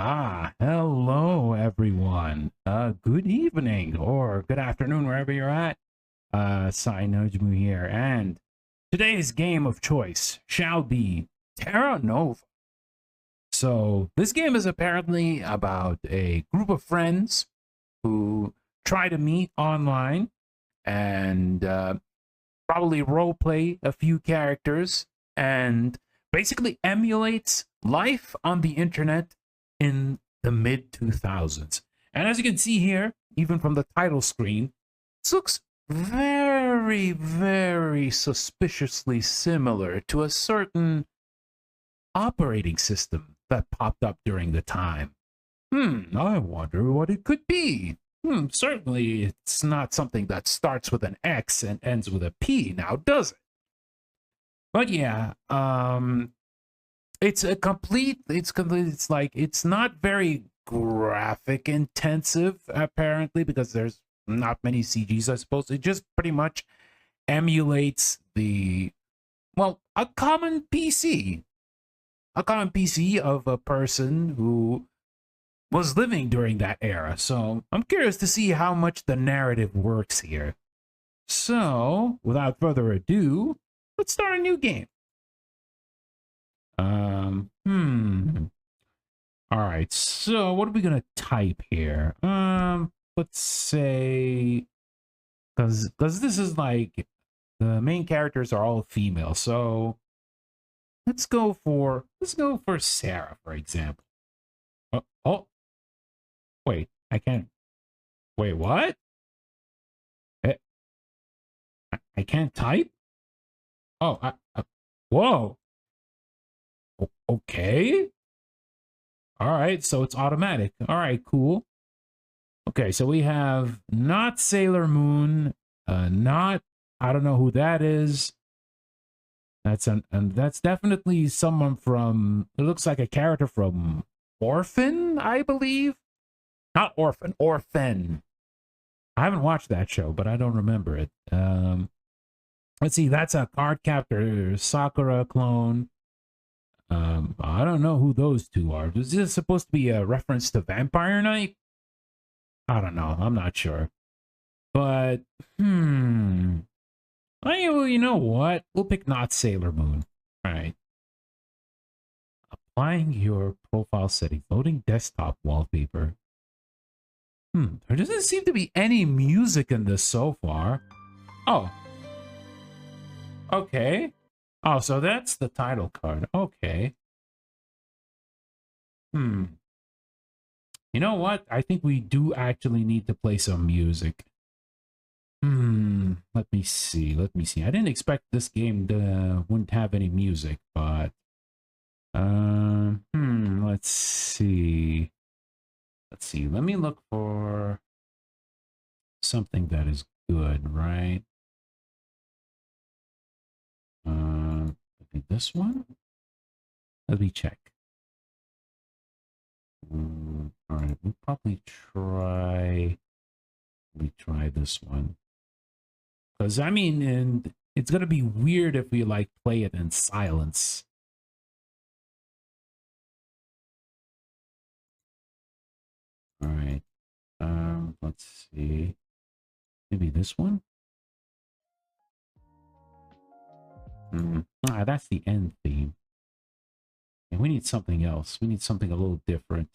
Hello everyone. Good evening or good afternoon wherever you're at. Najumu here, and today's game of choice shall be TerraNova. So this game is apparently about a group of friends who try to meet online and probably roleplay a few characters and basically emulates life on the internet in the mid 2000s. And as you can see here, even from the title screen, this looks very, very suspiciously similar to a certain operating system that popped up during the time. I wonder what it could be. Certainly it's not something that starts with an X and ends with a P, now does it? But yeah, it's like it's not very graphic intensive apparently, because there's not many CGs, I suppose. It just pretty much emulates a common PC of a person who was living during that era. So I'm curious to see how much the narrative works here. So without further ado, let's start a new game. All right, so what are we gonna type here? Let's say, because this is like the main characters are all female, so let's go for Sarah, for example. Oh, wait, I can't. Wait, what? I can't type? Oh, whoa. Okay. All right, so it's automatic. All right, cool. Okay, so we have not Sailor Moon, not, I don't know who that is. And that's definitely someone from, it looks like a character from Orphan, I believe. Not Orphan, Orphan. I haven't watched that show, but I don't remember it. Let's see, that's a Cardcaptor Sakura clone. I don't know who those two are. Is this supposed to be a reference to Vampire Knight? I don't know. I'm not sure. But, you know what? We'll pick not Sailor Moon. All right. Applying your profile setting. Loading desktop wallpaper. There doesn't seem to be any music in this so far. Oh. Okay. Oh, so that's the title card. Okay. You know what? I think we do actually need to play some music. Let me see. I didn't expect this game to wouldn't have any music, but let's see. Let me look for something that is good, right? Maybe this one? Let me check. All right, we'll probably try this one. Because, I mean, and it's going to be weird if we, like, play it in silence. All right. Let's see. Maybe this one? That's the end theme. And we need something else. We need something a little different.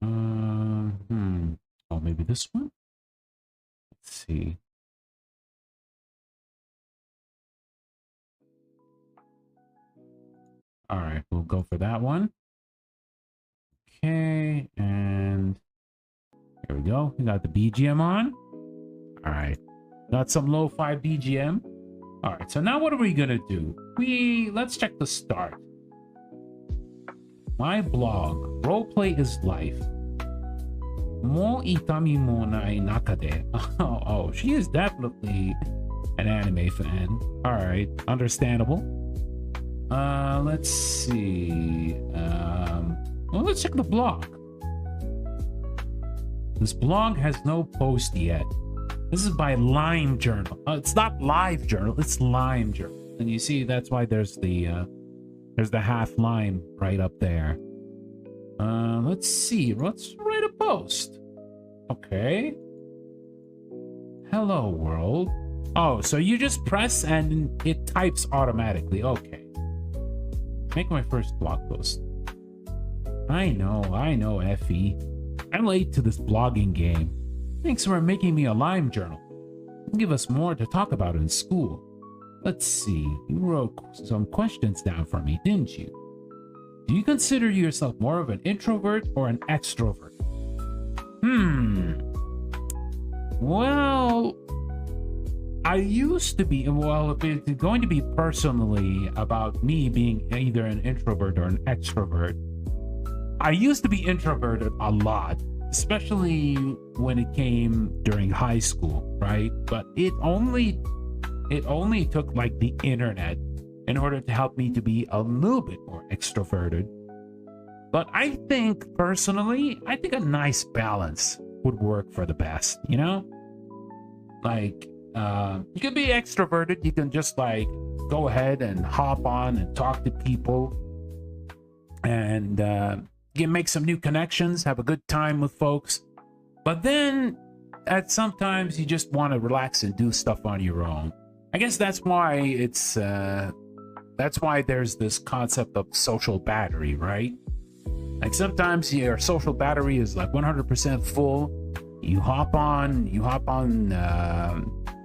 Oh, maybe this one? Let's see. All right, we'll go for that one. Okay, and here we go. We got the BGM on. All right, got some lo-fi BGM. All right, so now what are we gonna do? Let's check the start. My blog, Roleplay is Life. Mo itami mo nai nakade. Oh, she is definitely an anime fan. All right, understandable. Let's see. Well, let's check the blog. This blog has no post yet. This is by Lime Journal. It's not Live Journal, it's Lime Journal. And you see, that's why there's the half lime right up there. Let's see. Let's write a post. Okay. Hello, world. Oh, so you just press and it types automatically. Okay. Make my first blog post. I know, Effie. I'm late to this blogging game. Thanks for making me a Lime journal. Give us more to talk about in school. Let's see. You wrote some questions down for me, didn't you? Do you consider yourself more of an introvert or an extrovert? Well, I used to be, well, if it's going to be personally about me being either an introvert or an extrovert, I used to be introverted a lot, especially when it came during high school, right? But it only took like the internet in order to help me to be a little bit more extroverted. But I think personally, I think a nice balance would work for the best, you know? Like, you can be extroverted, you can just like go ahead and hop on and talk to people and you can make some new connections, have a good time with folks. But then at sometimes you just want to relax and do stuff on your own. I guess that's why that's why there's this concept of social battery, right? Like sometimes your social battery is like 100% full. You hop on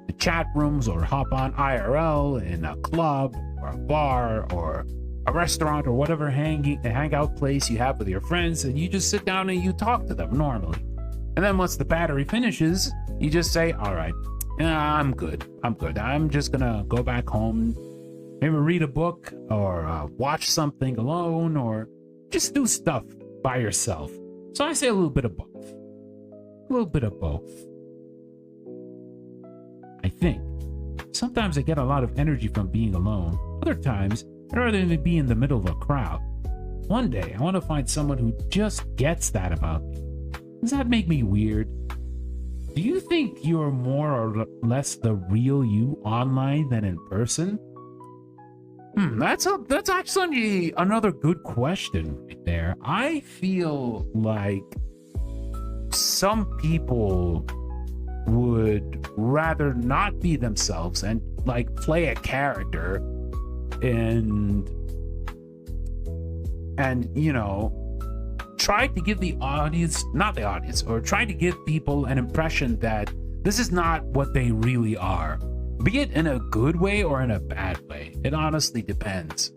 the chat rooms or hop on IRL in a club or a bar or a restaurant or whatever hangout place you have with your friends, and you just sit down and you talk to them normally. And then once the battery finishes, you just say, all right, I'm good. I'm just gonna go back home, maybe read a book or watch something alone or just do stuff by yourself. So I say a little bit of both. I think. Sometimes I get a lot of energy from being alone. Other times, I'd rather be in the middle of a crowd. One day, I want to find someone who just gets that about me. Does that make me weird? Do you think you're more or less the real you online than in person? That's actually another good question right there. I feel like some people would rather not be themselves and like play a character and you know, try to give the audience, not the audience, or try to give people an impression that this is not what they really are, be it in a good way or in a bad way. It honestly depends.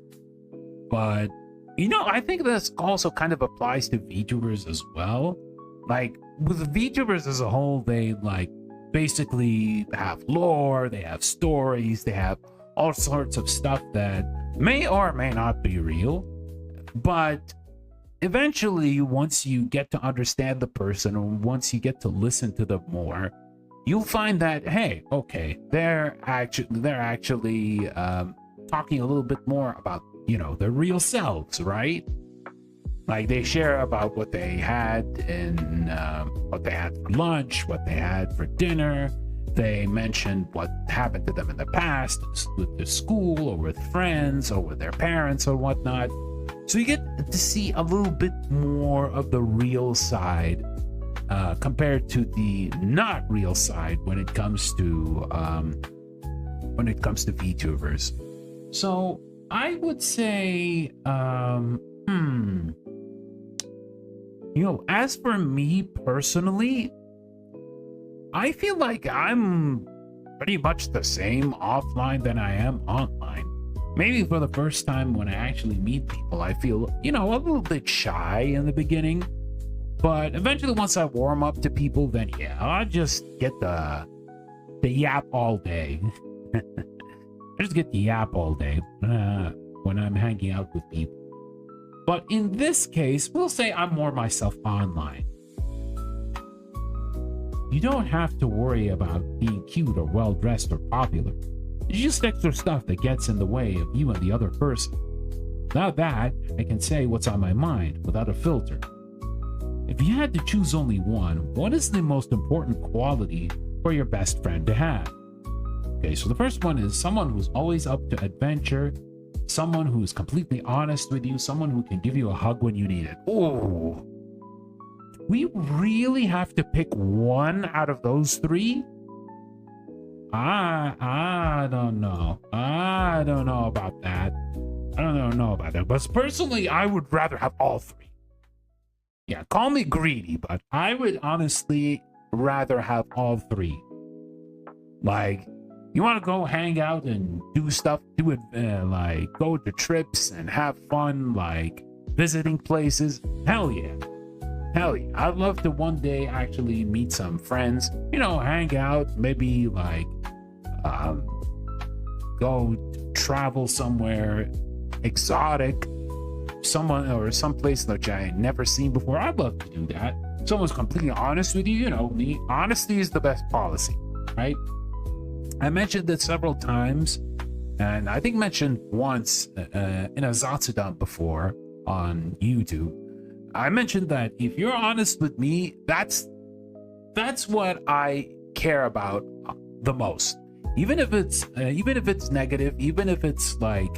But you know, I think this also kind of applies to VTubers as well. Like with VTubers as a whole, they like basically have lore, they have stories, they have all sorts of stuff that may or may not be real. But eventually, once you get to understand the person, or once you get to listen to them more, you'll find that, hey, okay, they're actually talking a little bit more about, you know, their real selves, right? Like they share about what they had for lunch, what they had for dinner. They mentioned what happened to them in the past with the school or with friends or with their parents or whatnot. So you get to see a little bit more of the real side compared to the not real side when it comes to VTubers. So I would say, you know, as for me personally, I feel like I'm pretty much the same offline than I am online. Maybe for the first time when I actually meet people, I feel, you know, a little bit shy in the beginning. But eventually, once I warm up to people, then yeah, I'll just get the yap all day. I just get the yap all day when I'm hanging out with people. But in this case, we'll say I'm more myself online. You don't have to worry about being cute or well-dressed or popular. It's just extra stuff that gets in the way of you and the other person. Without that, I can say what's on my mind without a filter. If you had to choose only one, what is the most important quality for your best friend to have? Okay, so the first one is someone who's always up to adventure, someone who's completely honest with you, someone who can give you a hug when you need it. Oh, we really have to pick one out of those three? I don't know. I don't know about that. I don't know about that. But personally, I would rather have all three. Yeah, call me greedy, but I would honestly rather have all three. Like, you want to go hang out and do stuff, do it, like go to trips and have fun, like visiting places. Hell yeah. Hell yeah. I'd love to one day actually meet some friends, you know, hang out, maybe like go travel somewhere exotic, someone or someplace that I had never seen before. I'd love to do that. Someone's completely honest with you, you know, me. Honesty is the best policy, right? I mentioned this several times, and I think mentioned once in a Zatsudan before on YouTube. I mentioned that if you're honest with me, that's what I care about the most. Even if it's negative, even if it's like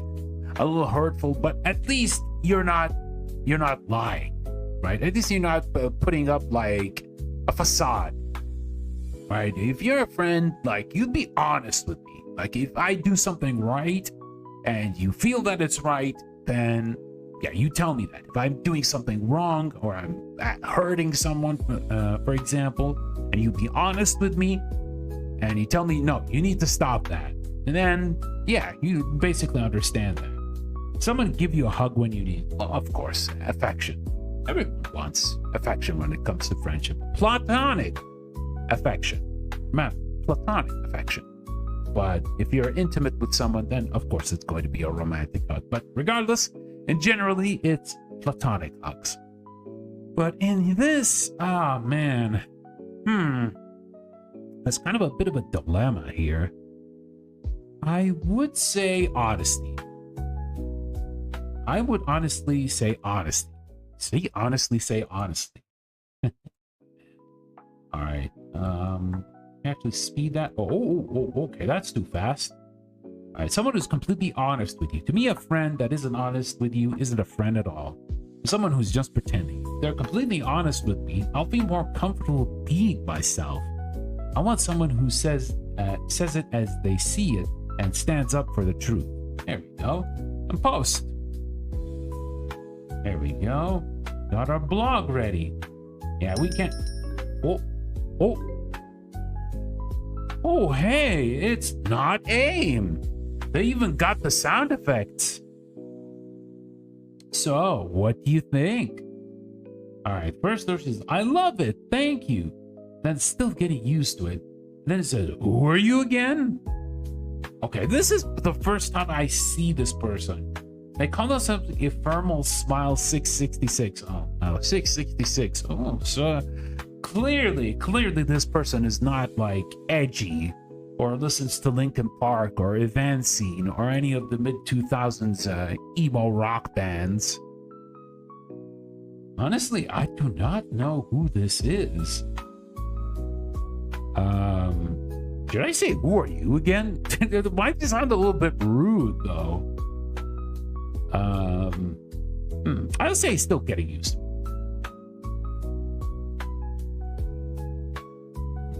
a little hurtful, but at least you're not lying, right? At least you're not putting up like a facade, right? If you're a friend, like, you'd be honest with me. Like, if I do something right and you feel that it's right, then yeah, you tell me that. If I'm doing something wrong or I'm hurting someone, for example, and you be honest with me and you tell me, no, you need to stop that. And then, yeah, you basically understand that. Someone give you a hug when you need, well, of course, affection. Everyone wants affection when it comes to friendship. Platonic affection. Man, platonic affection. But if you're intimate with someone, then of course it's going to be a romantic hug. But regardless, and generally it's platonic hugs. But in this, man, that's kind of a bit of a dilemma here. I would say honesty. I would honestly say honesty. See, honestly say honesty. All right. Actually speed that. Oh, okay, that's too fast. All right, someone who's completely honest with you. To me, a friend that isn't honest with you isn't a friend at all. Someone who's just pretending. If they're completely honest with me, I'll feel more comfortable being myself. I want someone who says it as they see it and stands up for the truth. There we go. And post. There we go. Got our blog ready. Yeah, we can't. Oh, hey, it's not AIM. They even got the sound effects. So, what do you think? All right, first there's I love it, thank you. Then still getting used to it. Then it says, who are you again? Okay, this is the first time I see this person. They call themselves Ephemeral Smile 666. Oh, 666. Oh, so clearly this person is not like edgy or listens to Linkin Park or Evanescence or any of the mid-2000s emo rock bands. Honestly, I do not know who this is. Should I say, who are you again? It might sound a little bit rude, though. I'll say still getting used to it.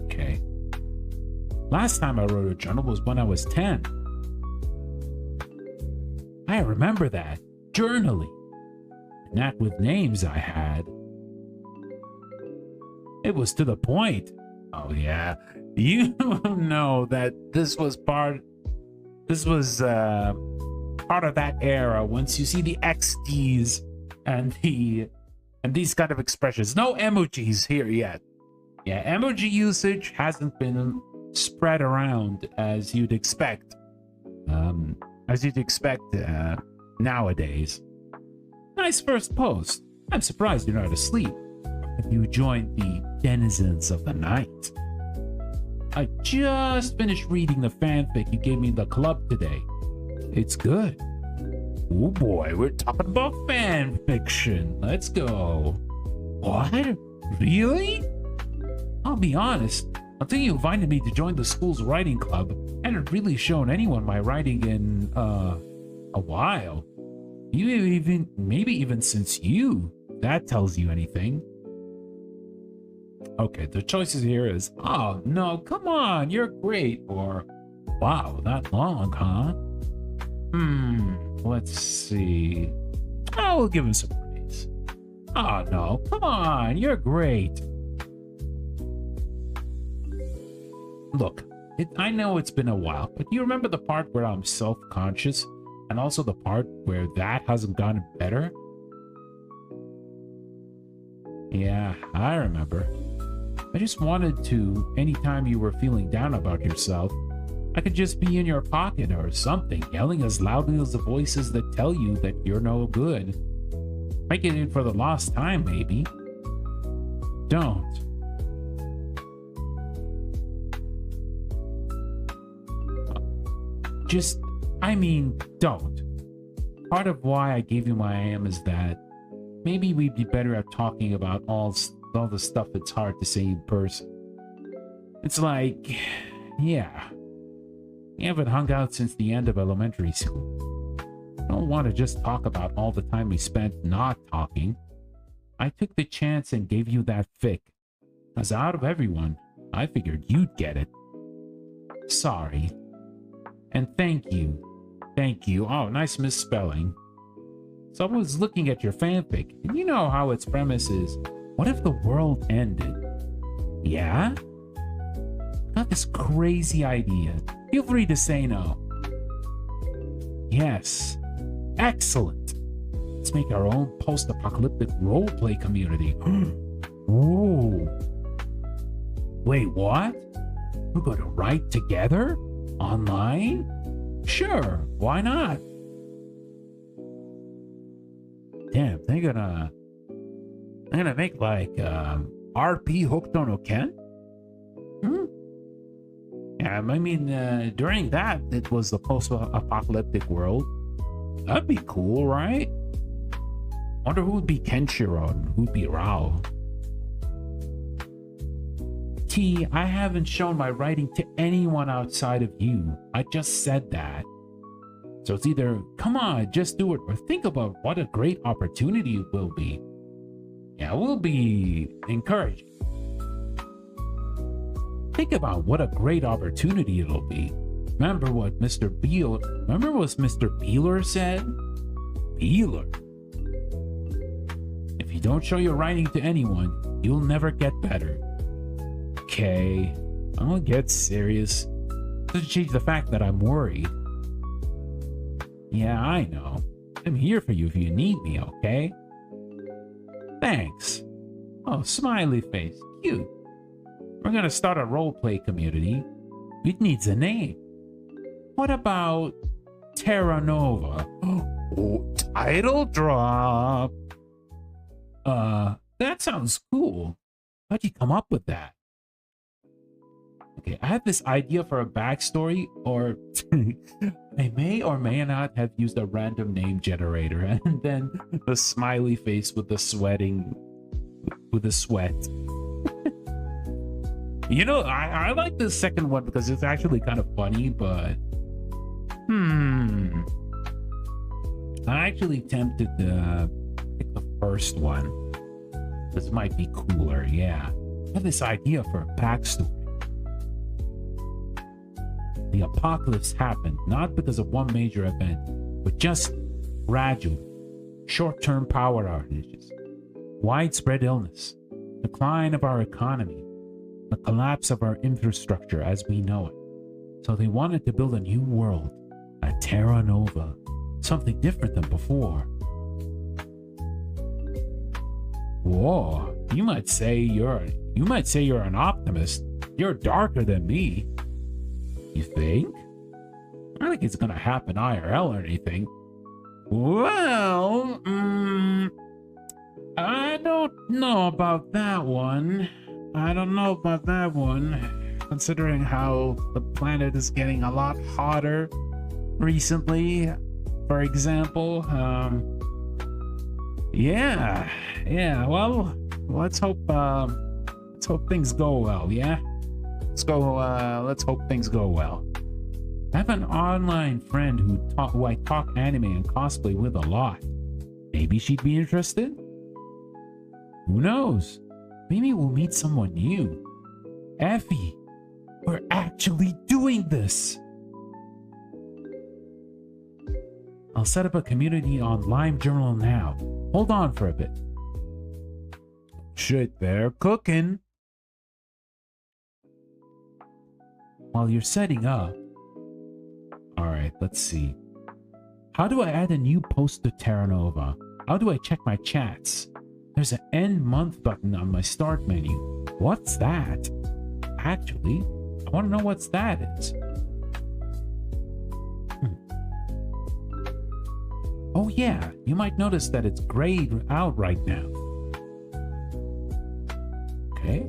Okay. Last time I wrote a journal was when I was 10. I remember that. Journaling. Not with names I had. It was to the point. Oh yeah. You know that this was part of that era. Once you see the XDs and these kind of expressions. No emojis here yet. Yeah, emoji usage hasn't been spread around as you'd expect. Nowadays. Nice first post. I'm surprised you're not asleep. You joined the denizens of the night. I just finished reading the fanfic you gave me in the club today. It's good. Oh boy, we're talking about fan fiction. Let's go. What? Really? I'll be honest. Until you invited me to join the school's writing club, I hadn't really shown anyone my writing in, A while? Maybe even since you. That tells you anything. Okay, the choices here is, oh no, come on, you're great, or wow, that long, huh? Let's see. Oh, we'll give him some praise. Oh no, come on, you're great. Look, I know it's been a while, but do you remember the part where I'm self-conscious? And also the part where that hasn't gotten better? Yeah, I remember. I just wanted to, anytime you were feeling down about yourself, I could just be in your pocket or something, yelling as loudly as the voices that tell you that you're no good. Making it for the lost time, maybe. Don't. Don't. Part of why I gave you my AM is that maybe we'd be better at talking about all the stuff that's hard to say in person. It's like, yeah, we haven't hung out since the end of elementary school. I don't want to just talk about all the time we spent not talking. I took the chance and gave you that fic. As out of everyone, I figured you'd get it. Sorry. And thank you. Thank you. Oh, nice misspelling. So I was looking at your fanfic, and you know how its premise is, what if the world ended? Yeah? Got this crazy idea. Feel free to say no. Yes. Excellent. Let's make our own post-apocalyptic roleplay community. Ooh. Wait, what? We're going to write together? Online? Sure, why not? Damn, they're gonna make like RP Hokuto no Ken? Yeah, I mean, during that, it was the post-apocalyptic world. That'd be cool, right? Wonder who would be Kenshiro and who'd be Rao. T, I haven't shown my writing to anyone outside of you. I just said that. So it's either, come on, just do it, or think about what a great opportunity it will be. Yeah, we'll be encouraging. Think about what a great opportunity it'll be. Remember what Mr. Beeler said? Beeler. If you don't show your writing to anyone, you'll never get better. Okay, I'll get serious. Doesn't change the fact that I'm worried. Yeah, I know. I'm here for you if you need me, okay? Thanks. Oh, smiley face. Cute. We're gonna start a roleplay community. It needs a name. What about TerraNova? Oh, title drop. That sounds cool. How'd you come up with that? Okay, I have this idea for a backstory, or I may or may not have used a random name generator, and then the smiley face with the sweat. You know, I like the second one because it's actually kind of funny, but I'm actually tempted to pick the first one. This might be cooler, yeah. I have this idea for a backstory. The apocalypse happened not because of one major event, but just gradual, short-term power outages, widespread illness, decline of our economy, the collapse of our infrastructure as we know it. So they wanted to build a new world, a TerraNova, something different than before. Whoa, you might say you're an optimist. You're darker than me. You think? I don't think it's gonna happen IRL or anything. Well, I don't know about that one. Considering how the planet is getting a lot hotter recently, for example. Yeah. Well, let's hope things go well. Yeah. Let's hope things go well. I have an online friend who I talk anime and cosplay with a lot. Maybe she'd be interested? Who knows? Maybe we'll meet someone new. Effie, we're actually doing this! I'll set up a community on LimeJournal now. Hold on for a bit. Shit, they're cooking. While you're setting up... Alright, let's see. How do I add a new post to TerraNova? How do I check my chats? There's an end month button on my start menu. What's that? Actually, I want to know what that is. Oh yeah, you might notice that it's grayed out right now. Okay.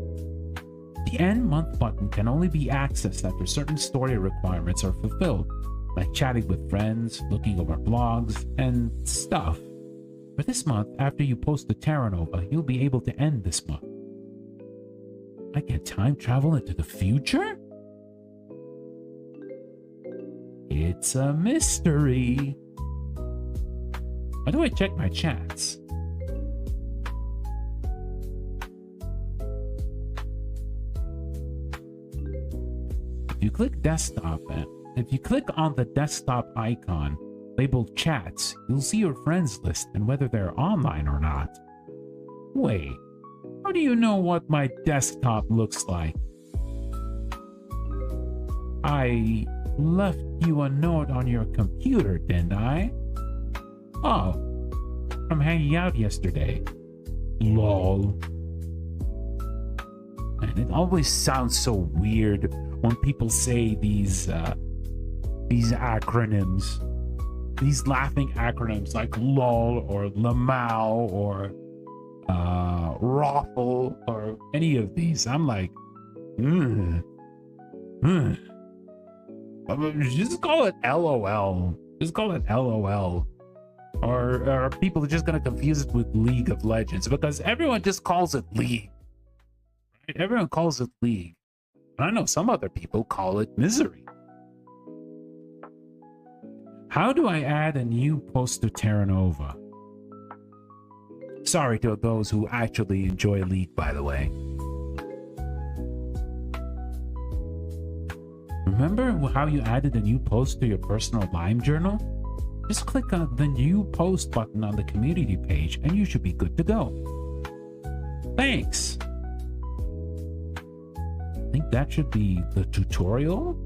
The end month button can only be accessed after certain story requirements are fulfilled, like chatting with friends, looking over blogs, and stuff. For this month, after you post to TerraNova, you'll be able to end this month. I can time travel into the future? It's a mystery. How do I check my chats? If you click desktop, if you click on the desktop icon labeled chats, you'll see your friends list and whether they're online or not. Wait, how do you know what my desktop looks like? I left you a note on your computer, didn't I? Oh, from hanging out yesterday. Lol. And it always sounds so weird when people say these acronyms. These laughing acronyms like LOL or LMAO or ROFL or any of these. I'm like, just call it LOL. Just call it LOL. Or are people just going to confuse it with League of Legends? Because everyone just calls it League. Right? Everyone calls it League. And I know some other people call it Misery. How do I add a new post to TerraNova? Sorry to those who actually enjoy League, by the way. Remember how you added a new post to your personal LimeJournal? Just click on the new post button on the community page and you should be good to go. Thanks! I think that should be the tutorial.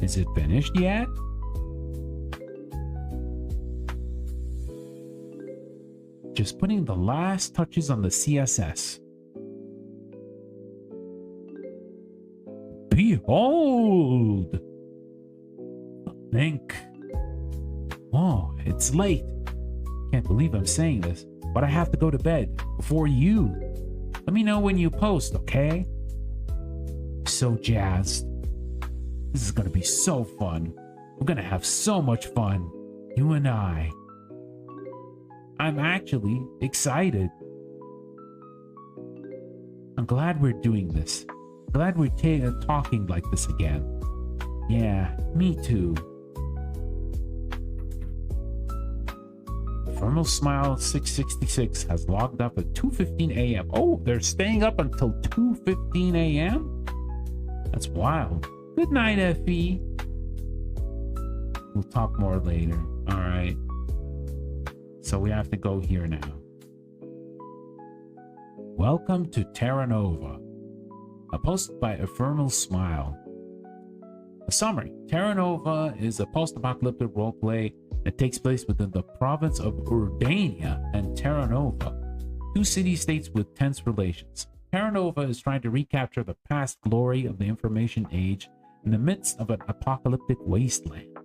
Is it finished yet? Just putting the last touches on the CSS. Behold! Link. Oh, it's late. Can't believe I'm saying this, but I have to go to bed before you. Let me know when you post, okay? So jazzed. This is gonna be so fun. We're gonna have so much fun, you and I. I'm actually excited. I'm glad we're doing this. Glad we're talking like this again. Yeah, me too. Thermal Smile 666 has logged up at 2:15 a.m. Oh, they're staying up until 2:15 a.m.? That's wild. Good night, Effie. We'll talk more later. All right. So we have to go here now. Welcome to TerraNova. A post by Ephemeral Smile. A summary. TerraNova is a post-apocalyptic roleplay that takes place within the province of Urdania and TerraNova, two city-states with tense relations. TerraNova is trying to recapture the past glory of the information age in the midst of an apocalyptic wasteland.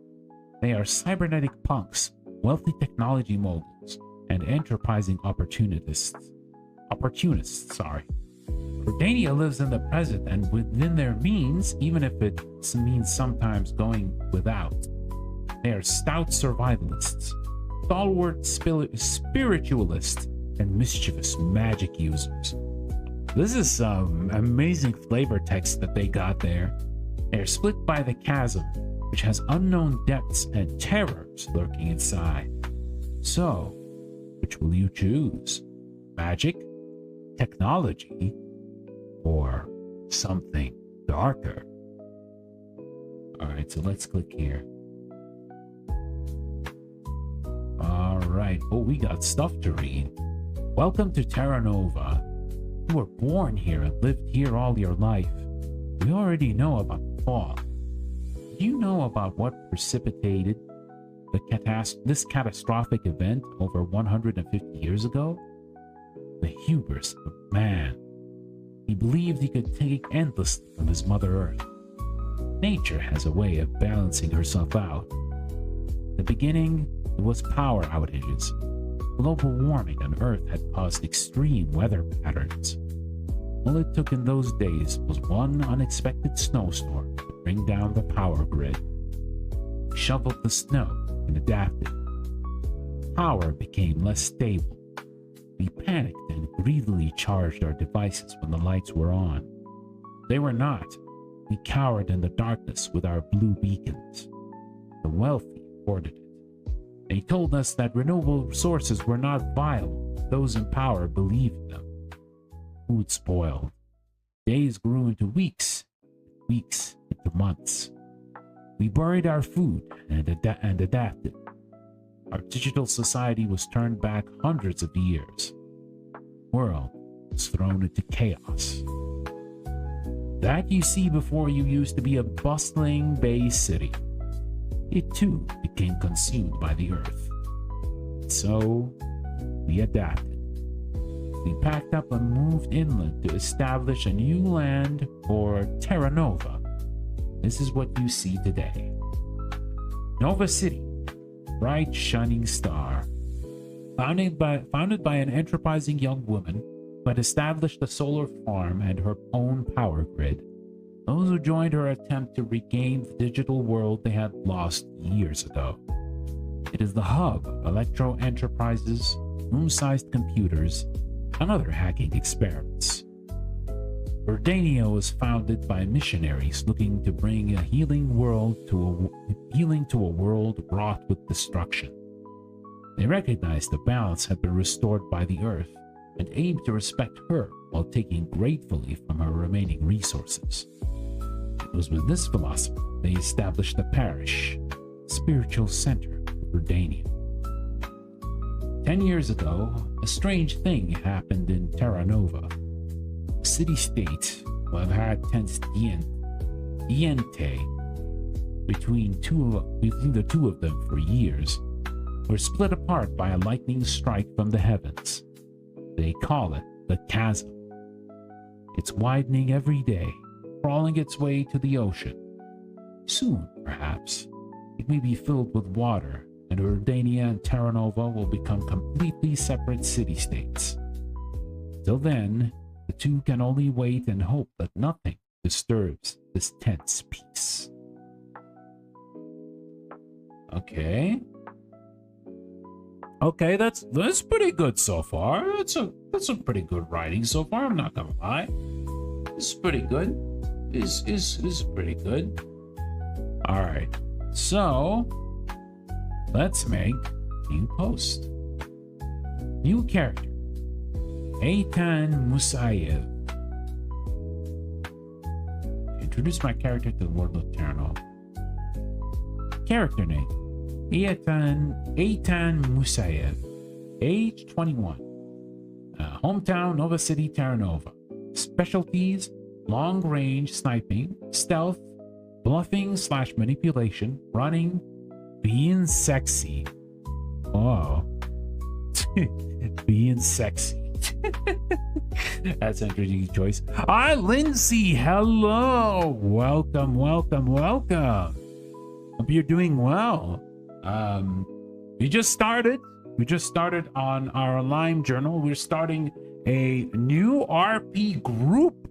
They are cybernetic punks, wealthy technology moguls, and enterprising opportunists. Urdania lives in the present and within their means, even if it means sometimes going without. They are stout survivalists, stalwart spiritualists, and mischievous magic users. This is some amazing flavor text that they got there. They are split by the chasm, which has unknown depths and terrors lurking inside. So, which will you choose? Magic, technology, or something darker? Alright, so let's click here. Alright, oh, we got stuff to read. Welcome to TerraNova. You were born here and lived here all your life. We already know about the fall. Do you know about what precipitated this catastrophic event over 150 years ago? The hubris of man. He believed he could take endlessly from his Mother Earth. Nature has a way of balancing herself out. In the beginning, it was power outages. Global warming on Earth had caused extreme weather patterns. All it took in those days was one unexpected snowstorm to bring down the power grid. We shoveled the snow and adapted. Power became less stable. We panicked and greedily charged our devices when the lights were on. They were not. We cowered in the darkness with our blue beacons. The wealthy hoarded it. They told us that renewable sources were not viable. Those in power believed them. Food spoiled. Days grew into weeks, weeks into months. We buried our food and adapted. Our digital society was turned back hundreds of years. The world was thrown into chaos. That you see before you used to be a bustling bay city. It too became consumed by the earth. So we adapted. We packed up and moved inland to establish a new land for TerraNova. This is what you see today. Nova City, bright shining star. Founded by an enterprising young woman who had established a solar farm and her own power grid. Those who joined her attempt to regain the digital world they had lost years ago. It is the hub of electro enterprises, room-sized computers, and other hacking experiments. Verdania was founded by missionaries looking to bring a healing to a world wrought with destruction. They recognized the balance had been restored by the earth and aimed to respect her while taking gratefully from her remaining resources. It was with this philosophy they established the parish, spiritual center of Verdania. 10 years ago, a strange thing happened in TerraNova. City-states who have had tense diente between the two of them for years were split apart by a lightning strike from the heavens. They call it the chasm. It's widening every day, crawling its way to the ocean. Soon, perhaps, it may be filled with water, and Verdania and TerraNova will become completely separate city-states. Till then, the two can only wait and hope that nothing disturbs this tense peace. Okay, that's pretty good so far. That's a pretty good writing so far. I'm not gonna lie. It's pretty good. Is pretty good. All right, so let's make new post. New character. Eitan Musayev. Introduce my character to the world of TerraNova. Character name. Eitan Musayev. Age 21. Hometown Nova City, TerraNova. Specialties: long-range sniping, stealth, bluffing/manipulation, running, being sexy. Oh. Being sexy. That's an interesting choice. Hi, Lindsay. Hello. Welcome. Hope you're doing well. We just started on our Lime journal. We're starting a new RP group.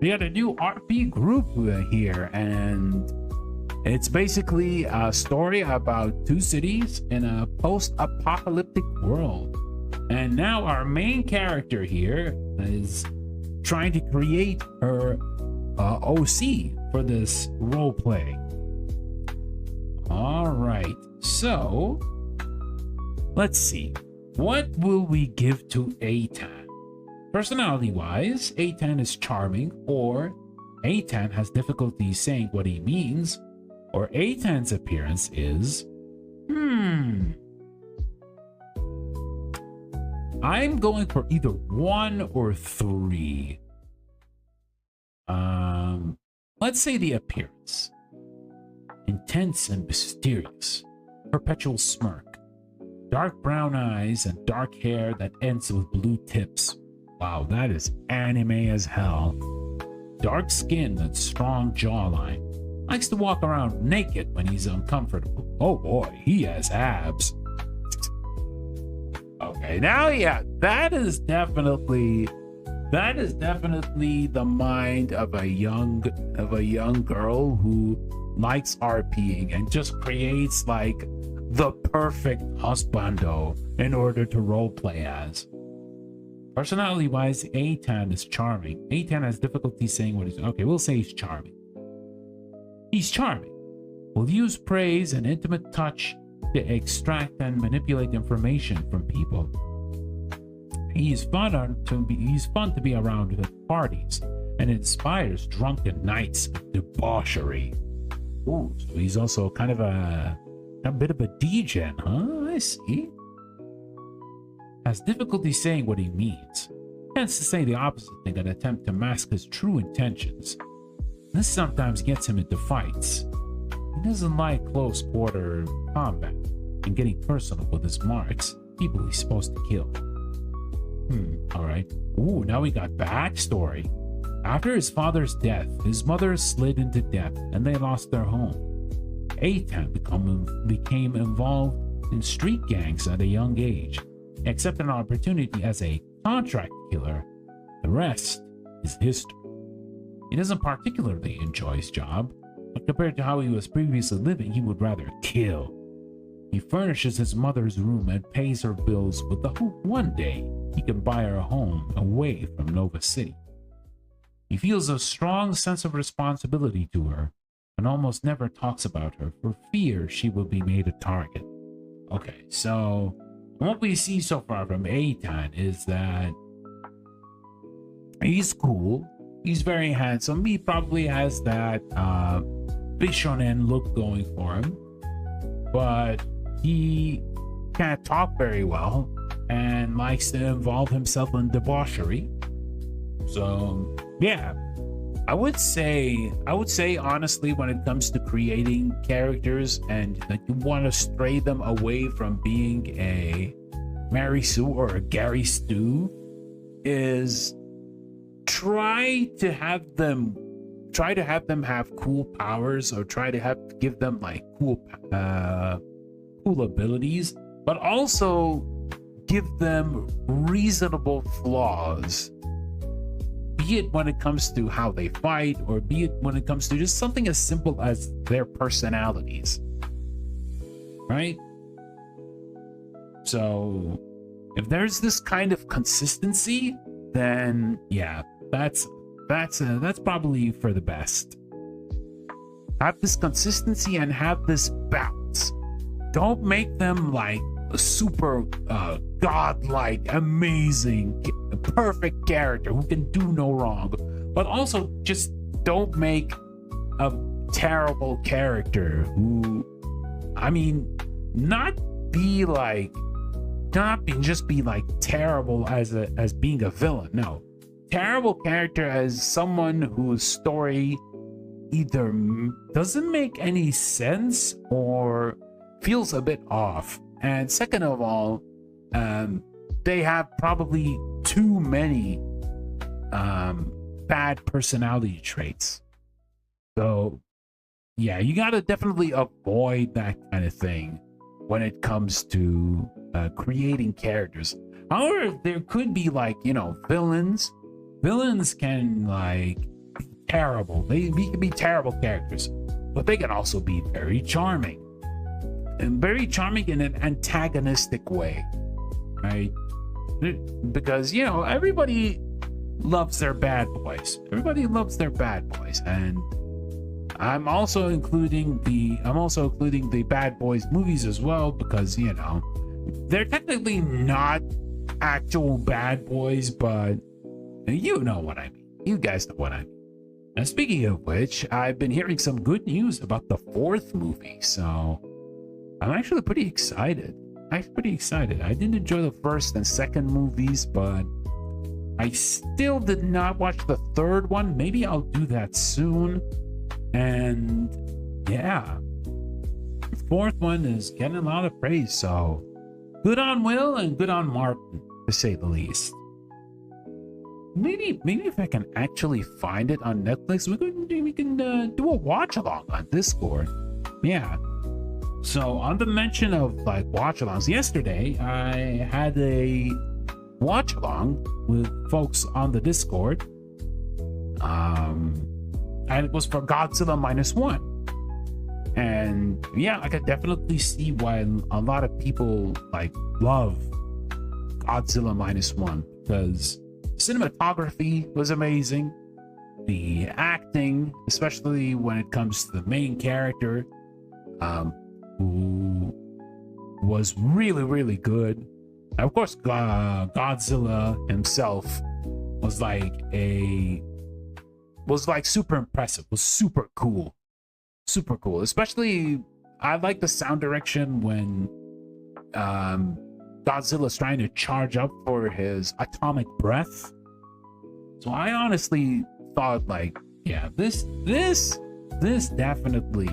We got a new RP group here, and it's basically a story about two cities in a post-apocalyptic world. And now our main character here is trying to create her OC for this role play. All right, so let's see. What will we give to Eitan? Personality-wise, Eitan is charming, or Eitan has difficulty saying what he means, or Eitan's appearance is... I'm going for either 1 or 3. Let's say the appearance. Intense and mysterious. Perpetual smirk. Dark brown eyes and dark hair that ends with blue tips. Wow, that is anime as hell. Dark skin and strong jawline. Likes to walk around naked when he's uncomfortable. Oh boy, he has abs. Okay, now yeah, that is definitely the mind of a young girl who likes RPing and just creates like the perfect husbando in order to roleplay as. Personality wise, Eitan is charming. Eitan has difficulty saying what he's... Okay, we'll say he's charming. He's charming. Will use praise and intimate touch to extract and manipulate information from people. He's fun to be around at parties and inspires drunken nights of debauchery. Ooh, so he's also kind of a bit of a degen, huh? I see. Has difficulty saying what he means. Tends to say the opposite thing and attempt to mask his true intentions. This sometimes gets him into fights. He doesn't like close quarter combat and getting personal with his marks, people he's supposed to kill. Alright. Ooh, now we got backstory. After his father's death, his mother slid into debt and they lost their home. Eitan became involved in street gangs at a young age, accepted an opportunity as a contract killer. The rest is history. He doesn't particularly enjoy his job, but compared to how he was previously living, he would rather kill. He furnishes his mother's room and pays her bills with the hope one day he can buy her a home away from Nova City. He feels a strong sense of responsibility to her and almost never talks about her for fear she will be made a target. Okay, so what we see so far from Eitan is that he's cool. He's very handsome. He probably has that Bishonen look going for him, but he can't talk very well and likes to involve himself in debauchery. So yeah, I would say honestly, when it comes to creating characters and like you want to stray them away from being a Mary Sue or a Gary Stu, is try to have them have cool powers, or try to give them like cool abilities, but also give them reasonable flaws, be it when it comes to how they fight, or be it when it comes to just something as simple as their personalities, right? So if there's this kind of consistency, then yeah, that's probably for the best. Have this consistency and have this balance. Don't make them like a super godlike, amazing, perfect character who can do no wrong, but also just don't make a terrible character who, I mean, not be just be like terrible as being a villain. No, terrible character as someone whose story either doesn't make any sense or feels a bit off. And second of all, they have probably too many bad personality traits. So yeah, you gotta definitely avoid that kind of thing when it comes to creating characters. However, there could be like, you know, villains can like be terrible. They can be terrible characters, but they can also be very charming, and very charming in an antagonistic way, right? Because, you know, everybody loves their bad boys. And I'm also including the Bad Boys movies as well, because you know they're technically not actual bad boys, but you know what I mean. You guys know what I mean. And speaking of which, I've been hearing some good news about the fourth movie, so I'm actually pretty excited. I didn't enjoy the first and second movies, but I still did not watch the third one. Maybe I'll do that soon. And yeah, the fourth one is getting a lot of praise, so good on Will and good on Martin, to say the least. Maybe if I can actually find it on Netflix, we can do a watch along on Discord. Yeah. So on the mention of like watch alongs, yesterday I had a watch along with folks on the Discord. And it was for Godzilla -1. And yeah, I could definitely see why a lot of people like love Godzilla -1, because cinematography was amazing. The acting, especially when it comes to the main character, who was really, really good. And of course, Godzilla himself was like super impressive, was super cool. Especially, I like the sound direction when Godzilla's trying to charge up for his atomic breath. So I honestly thought, like, yeah, this definitely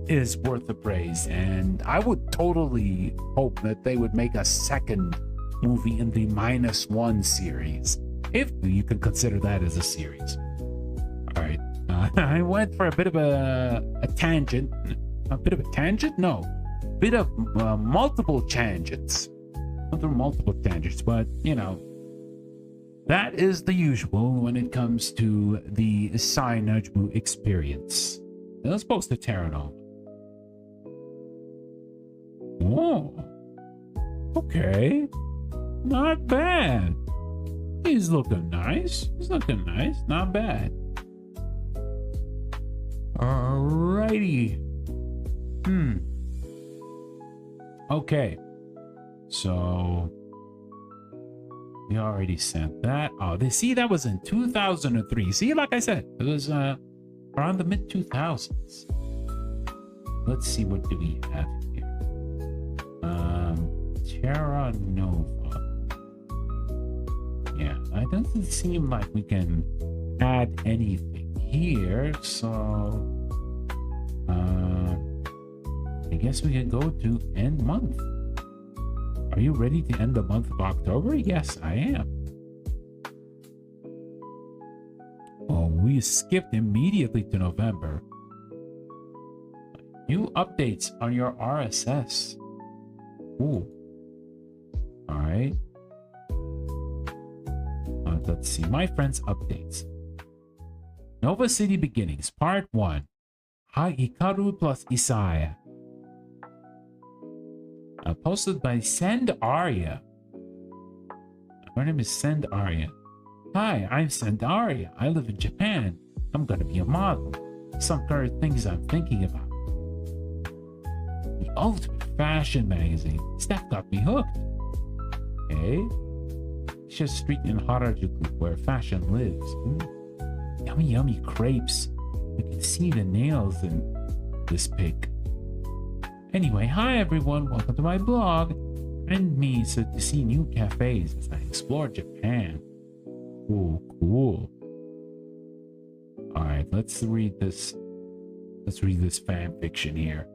is worth the praise, and I would totally hope that they would make a second movie in the -1 series, if you can consider that as a series. All right, I went for a bit of a tangent. A bit of a tangent? No, bit of multiple tangents. Multiple tangents, but you know, that is the usual when it comes to the Najumu experience. Now let's post the TerraNova. Oh, okay, not bad. He's looking nice. Not bad. Alrighty. Okay. So we already sent that. Oh, see, that was in 2003. See, like I said, it was around the mid-2000s. Let's see, what do we have here? TerraNova. Yeah, it doesn't seem like we can add anything here, so I guess we can go to end month. Are you ready to end the month of October? Yes, I am. Oh, we skipped immediately to November. New updates on your RSS. Ooh. All right. Let's see. My friends' updates. Nova City Beginnings, Part 1. Hikaru plus Isaya. Posted by Send Arya. Her name is Send Arya. Hi, I'm Send Arya. I live in Japan. I'm gonna be a model. Some current things I'm thinking about. The ultimate fashion magazine. Steph got me hooked. Okay. It's just street in Harajuku where fashion lives. Yummy, yummy crepes. You can see the nails in this pic. Anyway, hi everyone, welcome to my blog. Friend me so to see new cafes as I explore Japan. Cool. Alright, let's read this. Let's read this fan fiction here.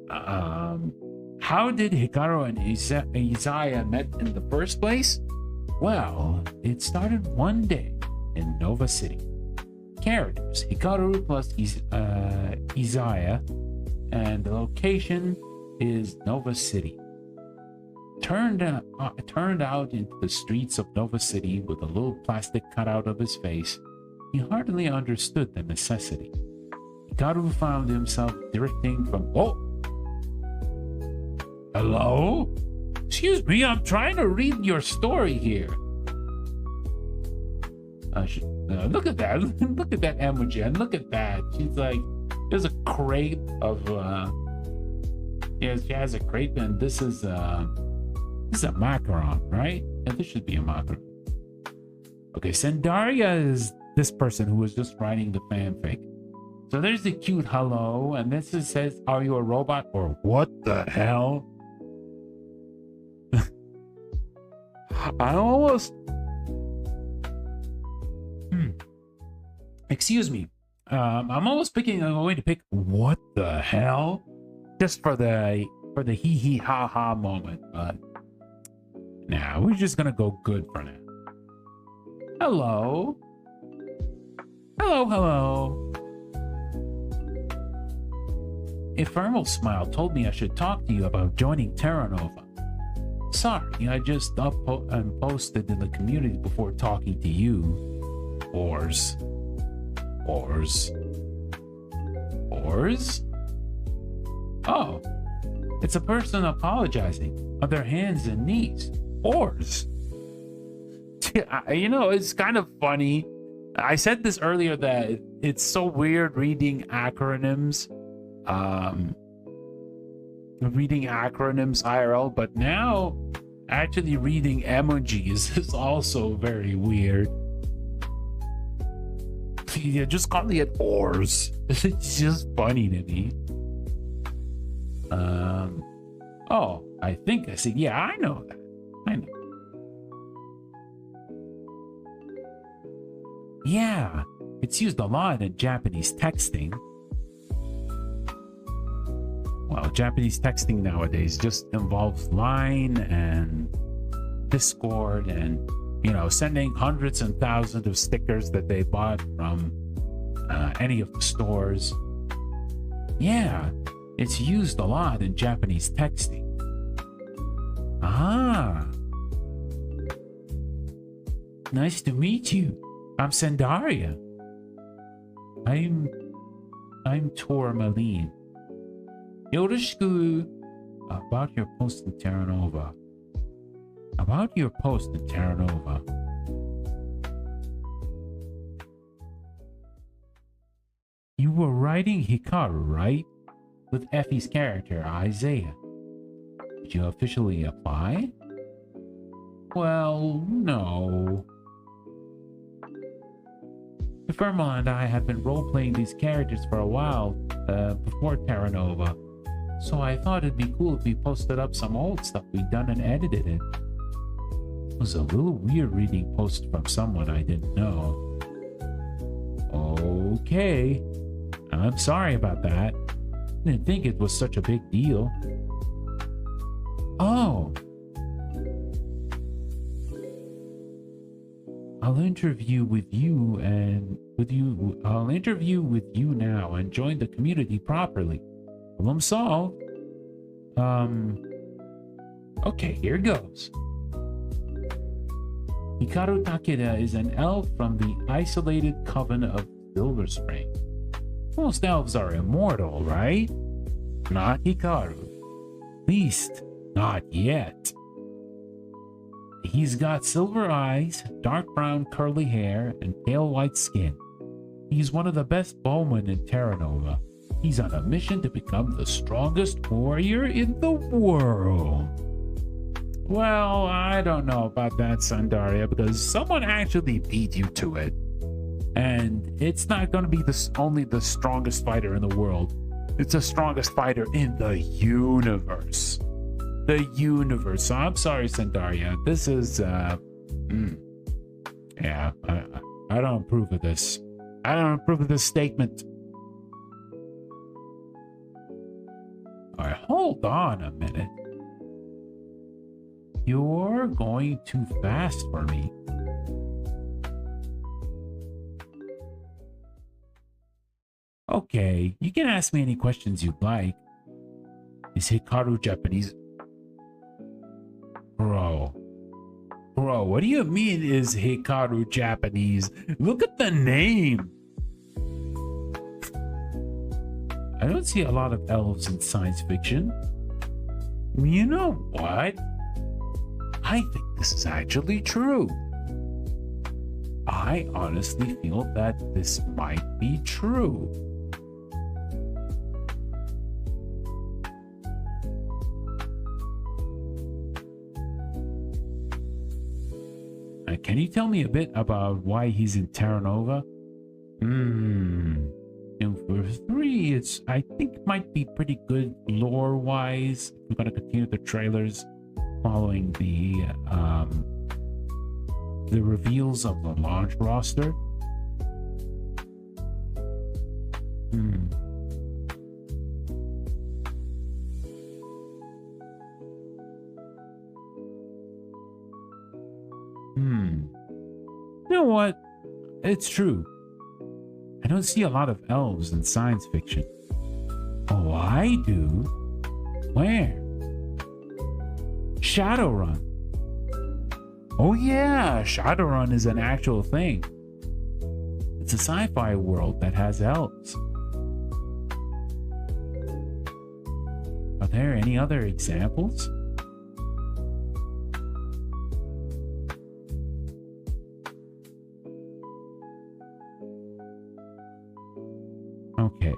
How did Hikaru and Isaya met in the first place? Well, it started one day in Nova City. Characters: Hikaru plus Isaya, and the location is Nova City. Turned out into the streets of Nova City with a little plastic cutout of his face, he hardly understood the necessity. Hikaru found himself drifting from... Oh! Hello? Excuse me, I'm trying to read your story here. Look at that. Look at that emoji. And look at that. She's like, there's a crate of, yeah, she has a crate, and this is a macaron, right? Yeah, this should be a macaron. Okay, Sandaria is this person who was just writing the fanfic. So there's the cute hello, and this is, says, are you a robot or what the hell? I almost... Excuse me. I'm almost going to pick what the hell? Just for the hee hee ha ha moment, but nah, we're just gonna go good for now. Hello. Hello, hello. A formal smile told me I should talk to you about joining TerraNova. Sorry, I just posted in the community before talking to you. Ors. Oh, it's a person apologizing on their hands and knees. Ors. You know, it's kind of funny. I said this earlier that it's so weird reading acronyms. Reading acronyms IRL, but now actually reading emojis is also very weird. Yeah, just calling it ors. It's just funny to me. Oh, I think I see. Yeah, I know that. I know. Yeah, it's used a lot in Japanese texting. Well, Japanese texting nowadays just involves Line and Discord and, you know, sending hundreds and thousands of stickers that they bought from any of the stores. Yeah, it's used a lot in Japanese texting. Ah. Nice to meet you. I'm Sandaria. I'm Tourmaline. Yoroshiku. About your post in TerraNova. About your post in TerraNova. You were writing Hikaru, right? With Effie's character, Isaiah. Did you officially apply? Well, no. Firmal and I have been role-playing these characters for a while before TerraNova, so I thought it'd be cool if we posted up some old stuff we'd done and edited it. It was a little weird reading posts from someone I didn't know. Okay, I'm sorry about that. Didn't think it was such a big deal. Oh. I'll interview with you now and join the community properly. Problem solved. Okay, here goes. Hikaru Takeda is an elf from the isolated coven of Silver Spring. Most elves are immortal, right? Not Hikaru. At least, not yet. He's got silver eyes, dark brown curly hair, and pale white skin. He's one of the best bowmen in TerraNova. He's on a mission to become the strongest warrior in the world. Well, I don't know about that, Sandaria, because someone actually beat you to it. And it's not going to be only the strongest fighter in the world. It's the strongest fighter in the universe. The universe. So I'm sorry, Sandaria. This is, yeah, I don't approve of this. I don't approve of this statement. All right, hold on a minute. You're going too fast for me. Okay, you can ask me any questions you'd like. Is Hikaru Japanese? Bro, what do you mean is Hikaru Japanese? Look at the name. I don't see a lot of elves in science fiction. You know what? I think this is actually true. I honestly feel that this might be true. Can you tell me a bit about why he's in TerraNova? And for 3, it's, I think, might be pretty good lore-wise. We're gonna continue the trailers following the reveals of the launch roster. You know what? It's true. I don't see a lot of elves in science fiction. Oh, I do? Where? Shadowrun. Oh yeah, Shadowrun is an actual thing. It's a sci-fi world that has elves. Are there any other examples? Okay.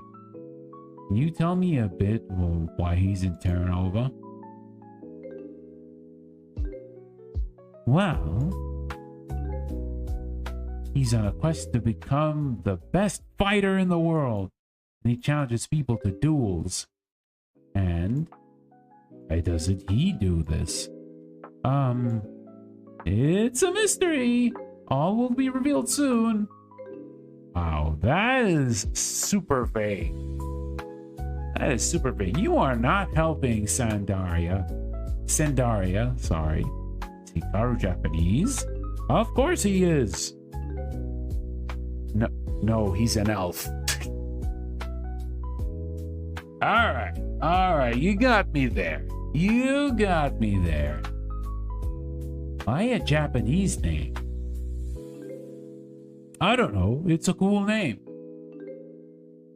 Can you tell me a bit why he's in TerraNova? Well, he's on a quest to become the best fighter in the world, and he challenges people to duels. And why doesn't he do this? It's a mystery. All will be revealed soon. Wow, that is super vague. That is super vague. You are not helping Sandaria, sorry. Is Hikaru Japanese? Of course he is. No, he's an elf. All right, you got me there. Why a Japanese name? I don't know. It's a cool name.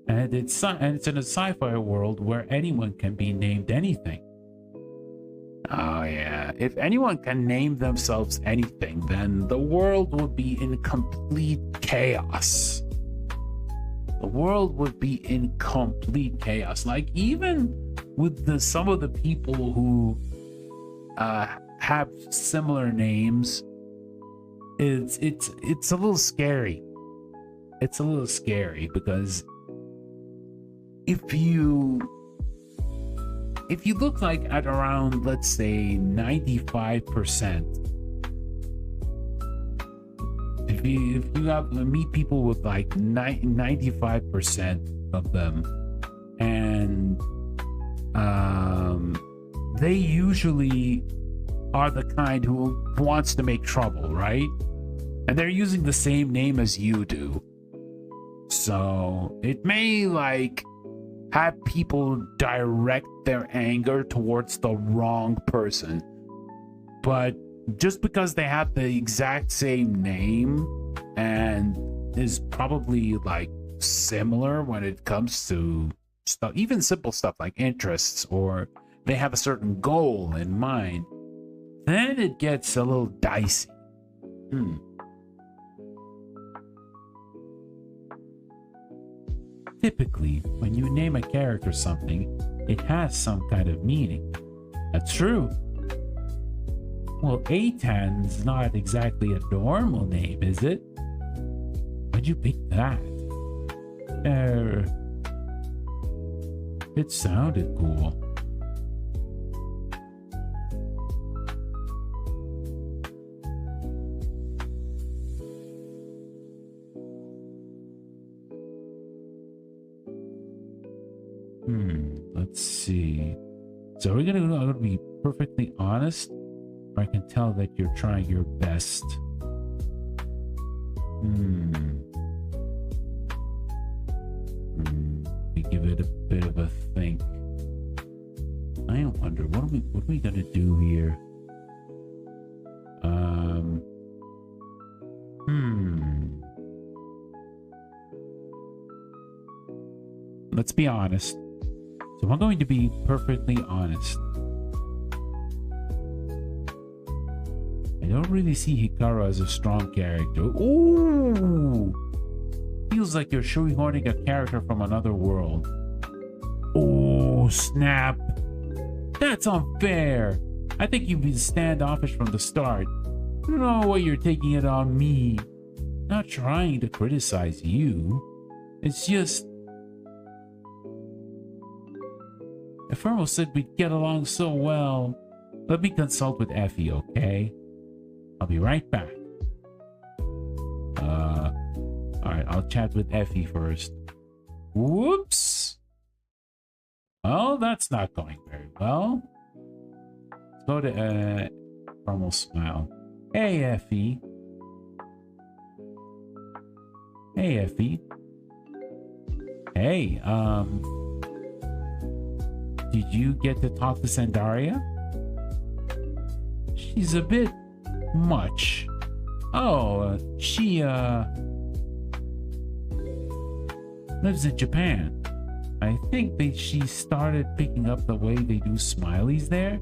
And it's in a sci-fi world where anyone can be named anything. Oh yeah. If anyone can name themselves anything, then the world would be in complete chaos. Like, even with some of the people who have similar names, it's a little scary. It's a little scary because if you look like at around, let's say, 95%, if you have meet people with like 95% of them, and they usually are the kind who wants to make trouble, right? And they're using the same name as you do. So it may like have people direct their anger towards the wrong person. But just because they have the exact same name and is probably like similar when it comes to stuff, even simple stuff like interests, or they have a certain goal in mind, then it gets a little dicey. Typically, when you name a character something, it has some kind of meaning. That's true. Well, Aitan's not exactly a normal name, is it? Why'd you pick that? It sounded cool. Let's see. So we're gonna be perfectly honest, or I can tell that you're trying your best. We give it a bit of a think. I wonder what are we gonna do here? Let's be honest. So I'm going to be perfectly honest. I don't really see Hikaru as a strong character. Ooh! Feels like you're shoehorning a character from another world. Oh, snap. That's unfair. I think you've been standoffish from the start. I don't know why you're taking it on me. Not trying to criticize you. It's just... If Irmo said we'd get along so well, let me consult with Effie, okay? I'll be right back. Alright, I'll chat with Effie first. Whoops! Well, that's not going very well. Let's go to, Irmo smile. Hey, Effie. Hey, Effie. Hey, did you get to talk to Sandaria? She's a bit much. Oh, she, lives in Japan. I think she started picking up the way they do smileys there.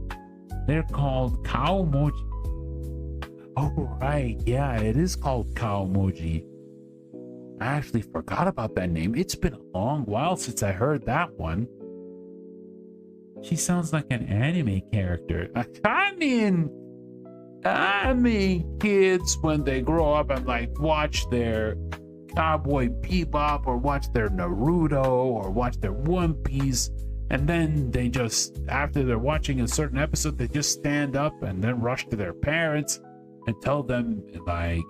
They're called cow emoji. Oh, right. Yeah, it is called cow emoji. I actually forgot about that name. It's been a long while since I heard that one. She sounds like an anime character. I mean, kids, when they grow up and like watch their Cowboy Bebop or watch their Naruto or watch their One Piece, and then they just, after they're watching a certain episode, they just stand up and then rush to their parents and tell them like,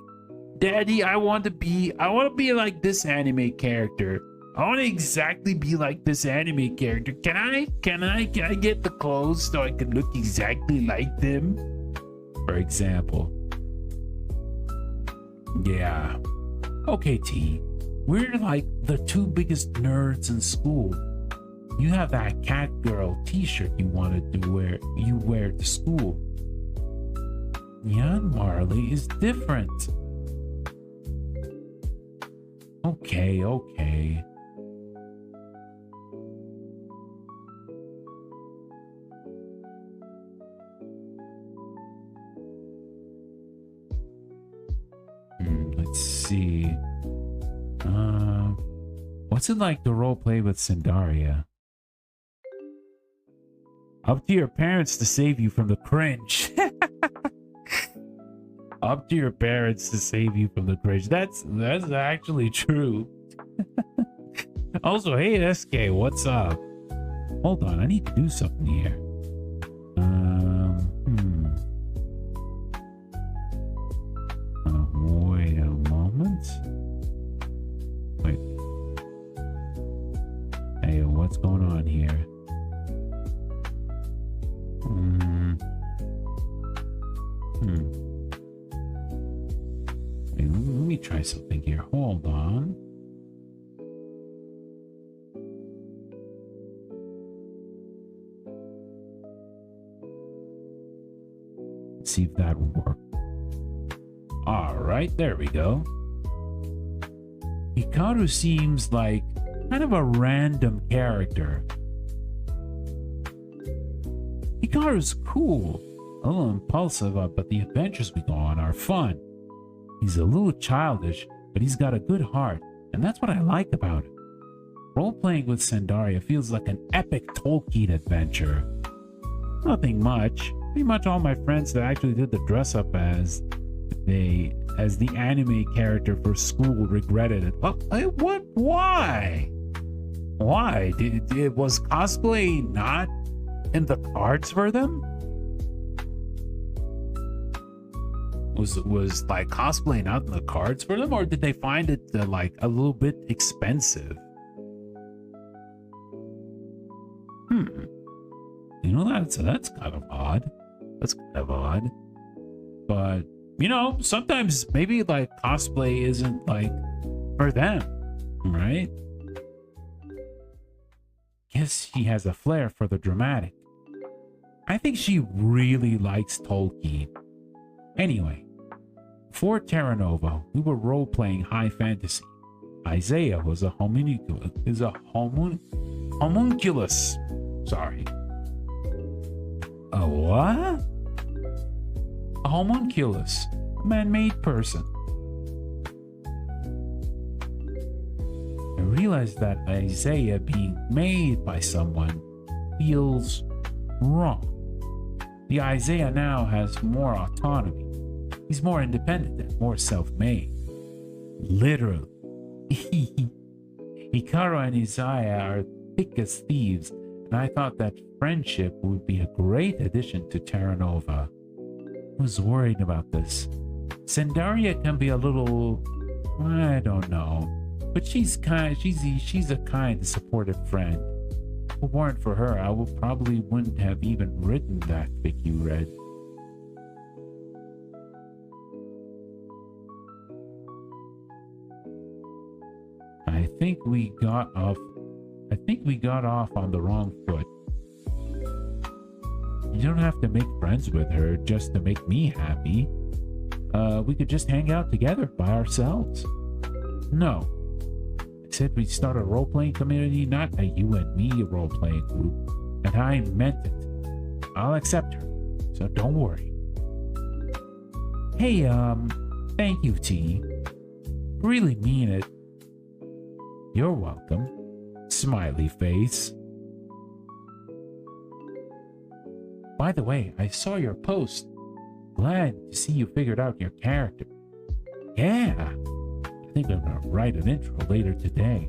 Daddy, I want to be like this anime character. I want to exactly be like this anime character. Can I get the clothes so I can look exactly like them? For example. Yeah. Okay, T. We're like the two biggest nerds in school. You have that cat girl t-shirt you wanted to wear to school. Jan Marley is different. Okay. Let's see. What's it like to roleplay with Sandaria? Up to your parents to save you from the cringe. Up to your parents to save you from the cringe. That's actually true. Also, hey SK, what's up? Hold on, I need to do something here. Wait a moment. Wait. Hey, what's going on here? Wait, let me try something here. Hold on. Let's see if that will work. Alright, there we go. Hikaru seems like kind of a random character. Hikaru's cool, a little impulsive, but the adventures we go on are fun. He's a little childish, but he's got a good heart, and that's what I like about it. Role-playing with Sandaria feels like an epic Tolkien adventure. Nothing much. Pretty much all my friends that actually did the dress-up as the anime character for school regretted it. What? Why? Why? Was cosplay not in the cards for them? Was like cosplay not in the cards for them, or did they find it like a little bit expensive? You know, that's kind of odd. That's kind of odd. But you know, sometimes maybe like cosplay isn't like for them, right? Guess she has a flair for the dramatic. I think she really likes Tolkien. Anyway, before TerraNova, we were role-playing high fantasy. Isaiah was a homunculus. Sorry. A what? A homunculus, a man-made person. I realize that Isaiah being made by someone feels wrong. The Isaiah now has more autonomy. He's more independent and more self-made. Literally. Hikaru and Isaiah are thick as thieves, and I thought that friendship would be a great addition to TerraNova. I was worried about this. Sandaria can be a little, I don't know, but she's a kind, supportive friend. If it weren't for her, I probably wouldn't have even written that fic you read. I think we got off on the wrong foot. You don't have to make friends with her just to make me happy. We could just hang out together by ourselves. No. I said we'd start a role-playing community, not a you and me role-playing group. And I meant it. I'll accept her, so don't worry. Hey, thank you, T. Really mean it. You're welcome. Smiley face. By the way, I saw your post. Glad to see you figured out your character. Yeah. I think I'm gonna write an intro later today.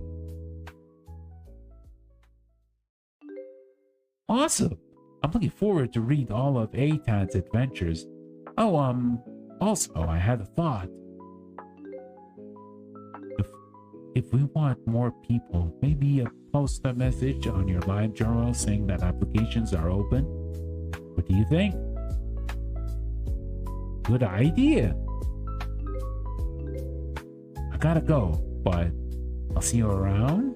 Awesome. I'm looking forward to read all of Eitan's adventures. Oh, also I had a thought. If we want more people, maybe post a message on your live journal saying that applications are open. What do you think? Good idea. I gotta go, but I'll see you around.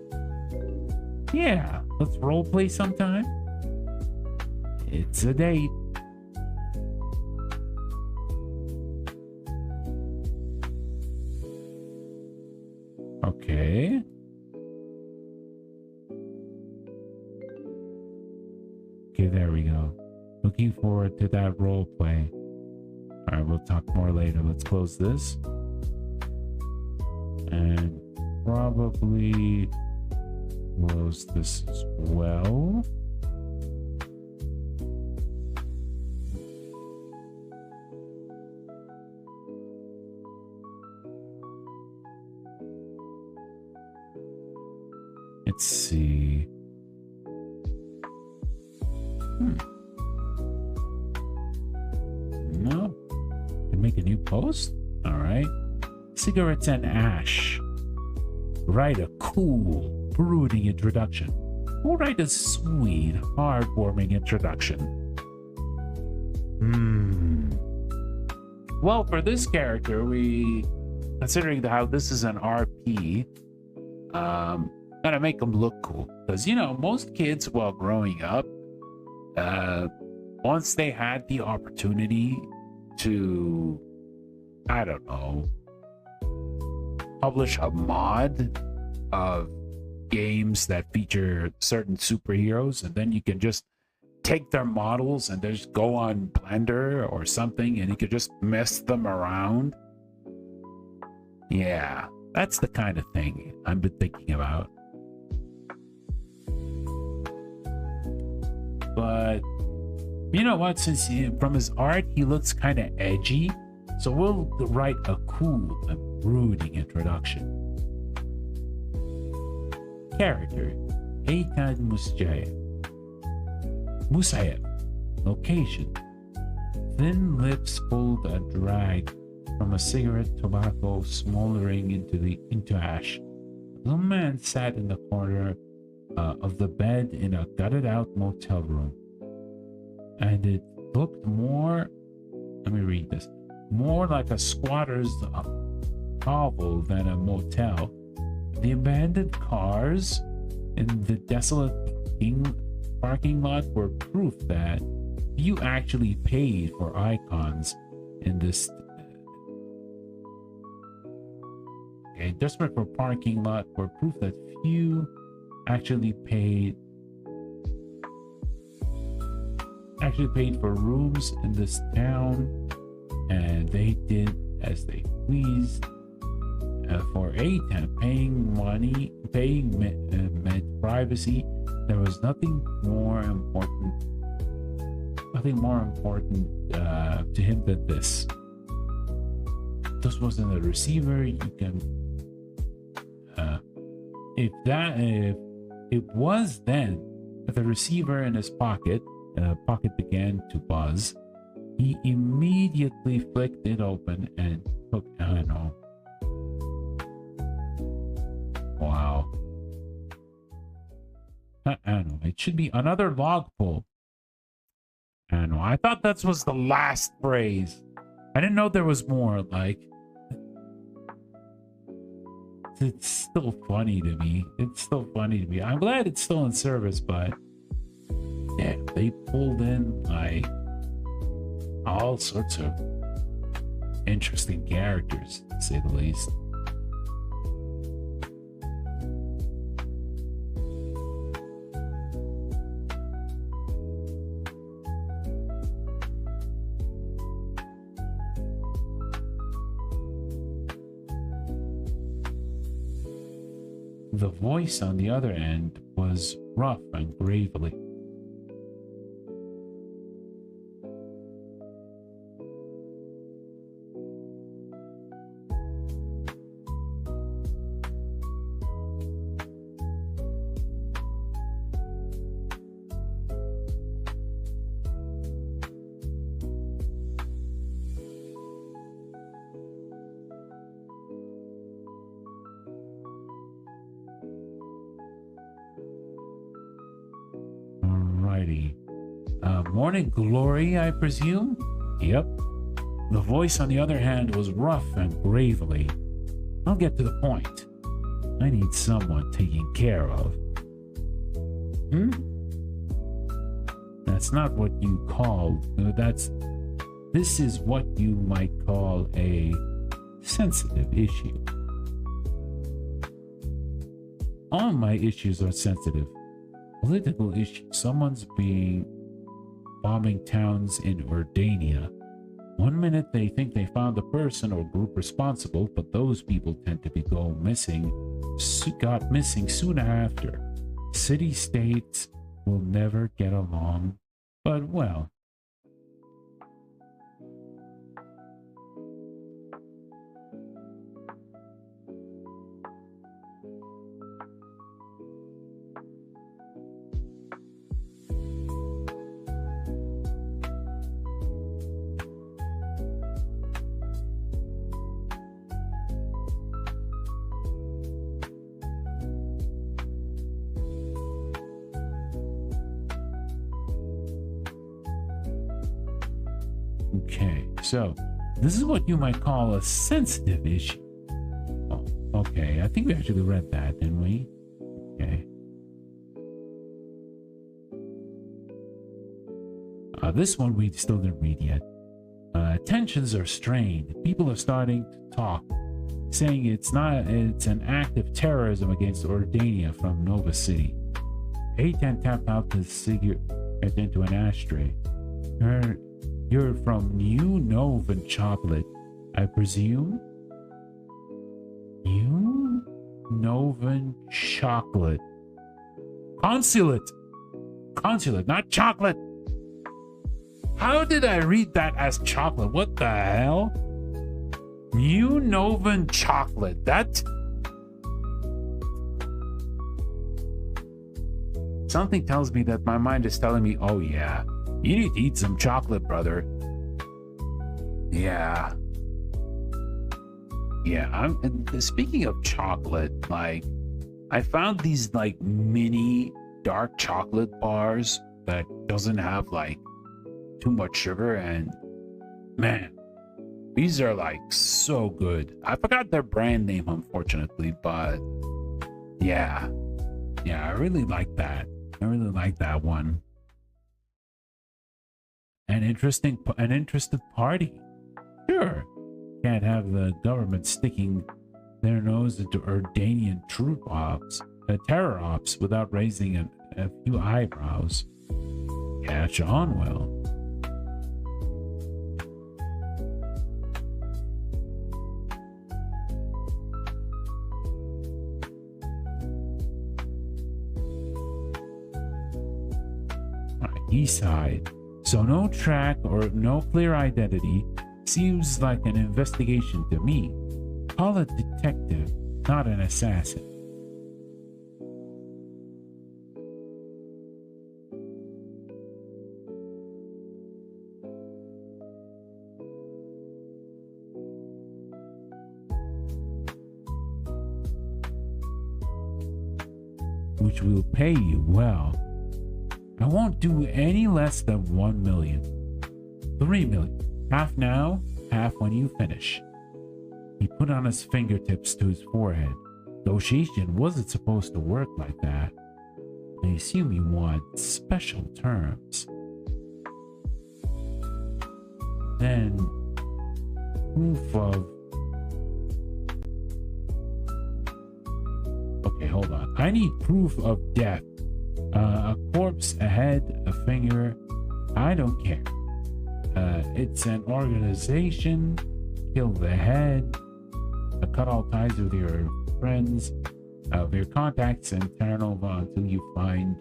Yeah, let's roleplay sometime. It's a date. Okay. Okay, there we go. Looking forward to that role play. Alright, we'll talk more later. Let's close this. And probably close this as well. Let's see. No. Can make a new post? Alright. Cigarettes and ash. Write a cool, brooding introduction. Or write a sweet, heartwarming introduction. Well, for this character, considering how this is an RP, gotta make them look cool. Because, you know, most kids while growing up, once they had the opportunity to, I don't know, publish a mod of games that feature certain superheroes, and then you can just take their models and just go on Blender or something, and you could just mess them around. Yeah, that's the kind of thing I've been thinking about. But you know what, since from his art he looks kind of edgy, so we'll write a cool and brooding introduction. Character: Eitan Musayev. Location: thin lips pulled a drag from a cigarette tobacco smoldering into ash. The little man sat in the corner of the bed in a gutted out motel room, and it looked more, let me read this, more like a squatter's hovel than a motel. The abandoned cars in the desolate parking lot were proof that you actually paid for icons in this. Desperate for parking lot were proof that few actually paid for rooms in this town. and they did as they pleased. For A10, meant privacy. There was nothing more important to him than this. This wasn't a receiver. You can, if it was then, with a receiver in his pocket, began to buzz. He immediately flicked it open and took. I know. Wow. I don't know. It should be another log pull. I don't know. I thought that was the last phrase. I didn't know there was more. Like, it's still funny to me. I'm glad it's still in service, but yeah, they pulled in like all sorts of interesting characters, to say the least. The voice on the other end was rough and gravely. Morning glory, I presume? Yep. The voice on the other hand was rough and gravely. I'll get to the point. I need someone taken care of. That's not what you call... This is what you might call a sensitive issue. All my issues are sensitive. Political issues. Someone's bombing towns in Ordania. One minute they think they found the person or group responsible, but those people tend to got missing soon after. City-states will never get along, but well. Okay, so this is what you might call a sensitive issue. Oh, okay, I think we actually read that, didn't we? Okay. This one we still didn't read yet. Tensions are strained. People are starting to talk, saying it's an act of terrorism against Ordania from Nova City. A10 tapped out the cigarette into an ashtray. You're from New Novan Chocolate, I presume? New Novan Chocolate. Consulate, not chocolate. How did I read that as chocolate? What the hell? New Novan Chocolate. That... Something tells me that my mind is telling me, oh yeah, you need to eat some chocolate, brother. Yeah. Speaking of chocolate, like, I found these like mini dark chocolate bars that doesn't have like too much sugar, and man, these are like so good. I forgot their brand name, unfortunately, but yeah, I really like that. I really like that one. An interested party. Sure. Can't have the government sticking their nose into Urdanian terror ops without raising a few eyebrows. Catch on well. Alright, east side. So no track or no clear identity. Seems like an investigation to me. Call a detective, not an assassin. Which will pay you well. I won't do any less than 1 million. 3 million. Half now, half when you finish. He put on his fingertips to his forehead. Negotiation wasn't supposed to work like that. I assume you want special terms. Then, proof of... Okay, hold on. I need proof of death. A corpse, a head, a finger. I don't care. It's an organization. Kill the head. Cut all ties with your friends, with your contacts, and TerraNova until you find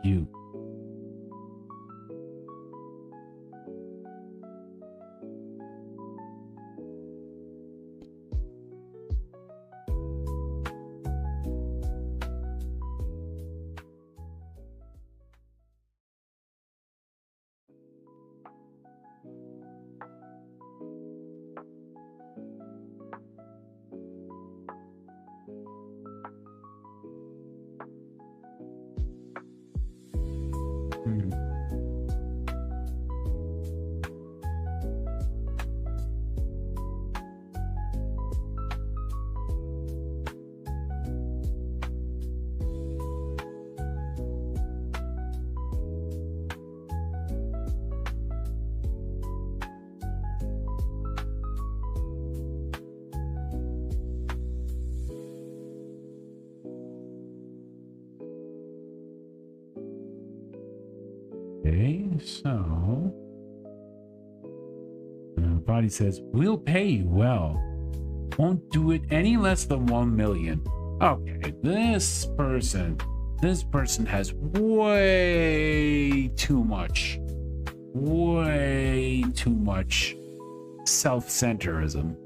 you. Okay, so body says we'll pay you well. Won't do it any less than 1 million. Okay, this person has way too much self-centerism.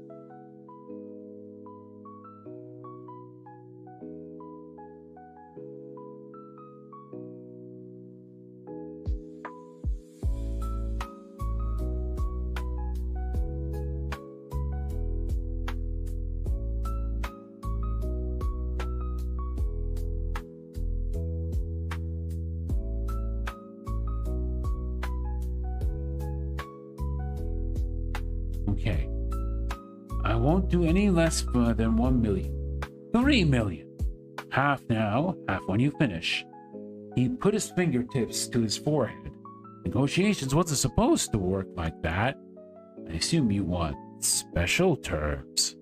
Okay. I won't do any less than 1 million. 3 million. Half now, half when you finish. He put his fingertips to his forehead. Negotiations wasn't supposed to work like that. I assume you want special terms.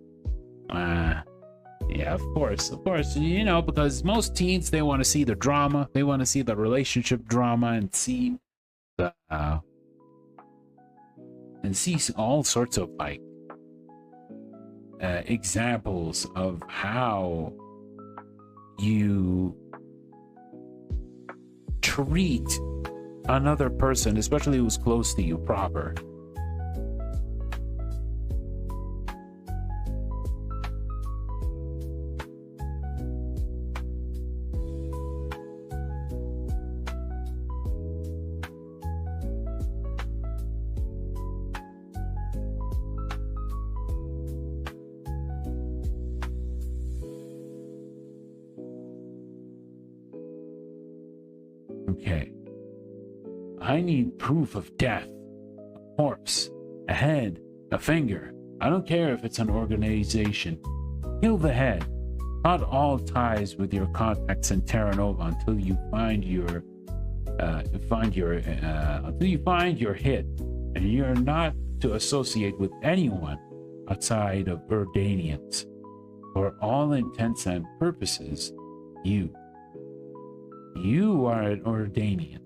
Yeah, of course, you know, because most teens, they want to see the drama. They want to see the relationship drama and see the, and see all sorts of like examples of how you treat another person, especially who's close to you, proper. Okay. I need proof of death. A corpse, a head, a finger. I don't care if it's an organization. Kill the head. Cut all ties with your contacts in TerraNova until you find your hit, and you're not to associate with anyone outside of Urdanians. For all intents and purposes, you are an Urdanian.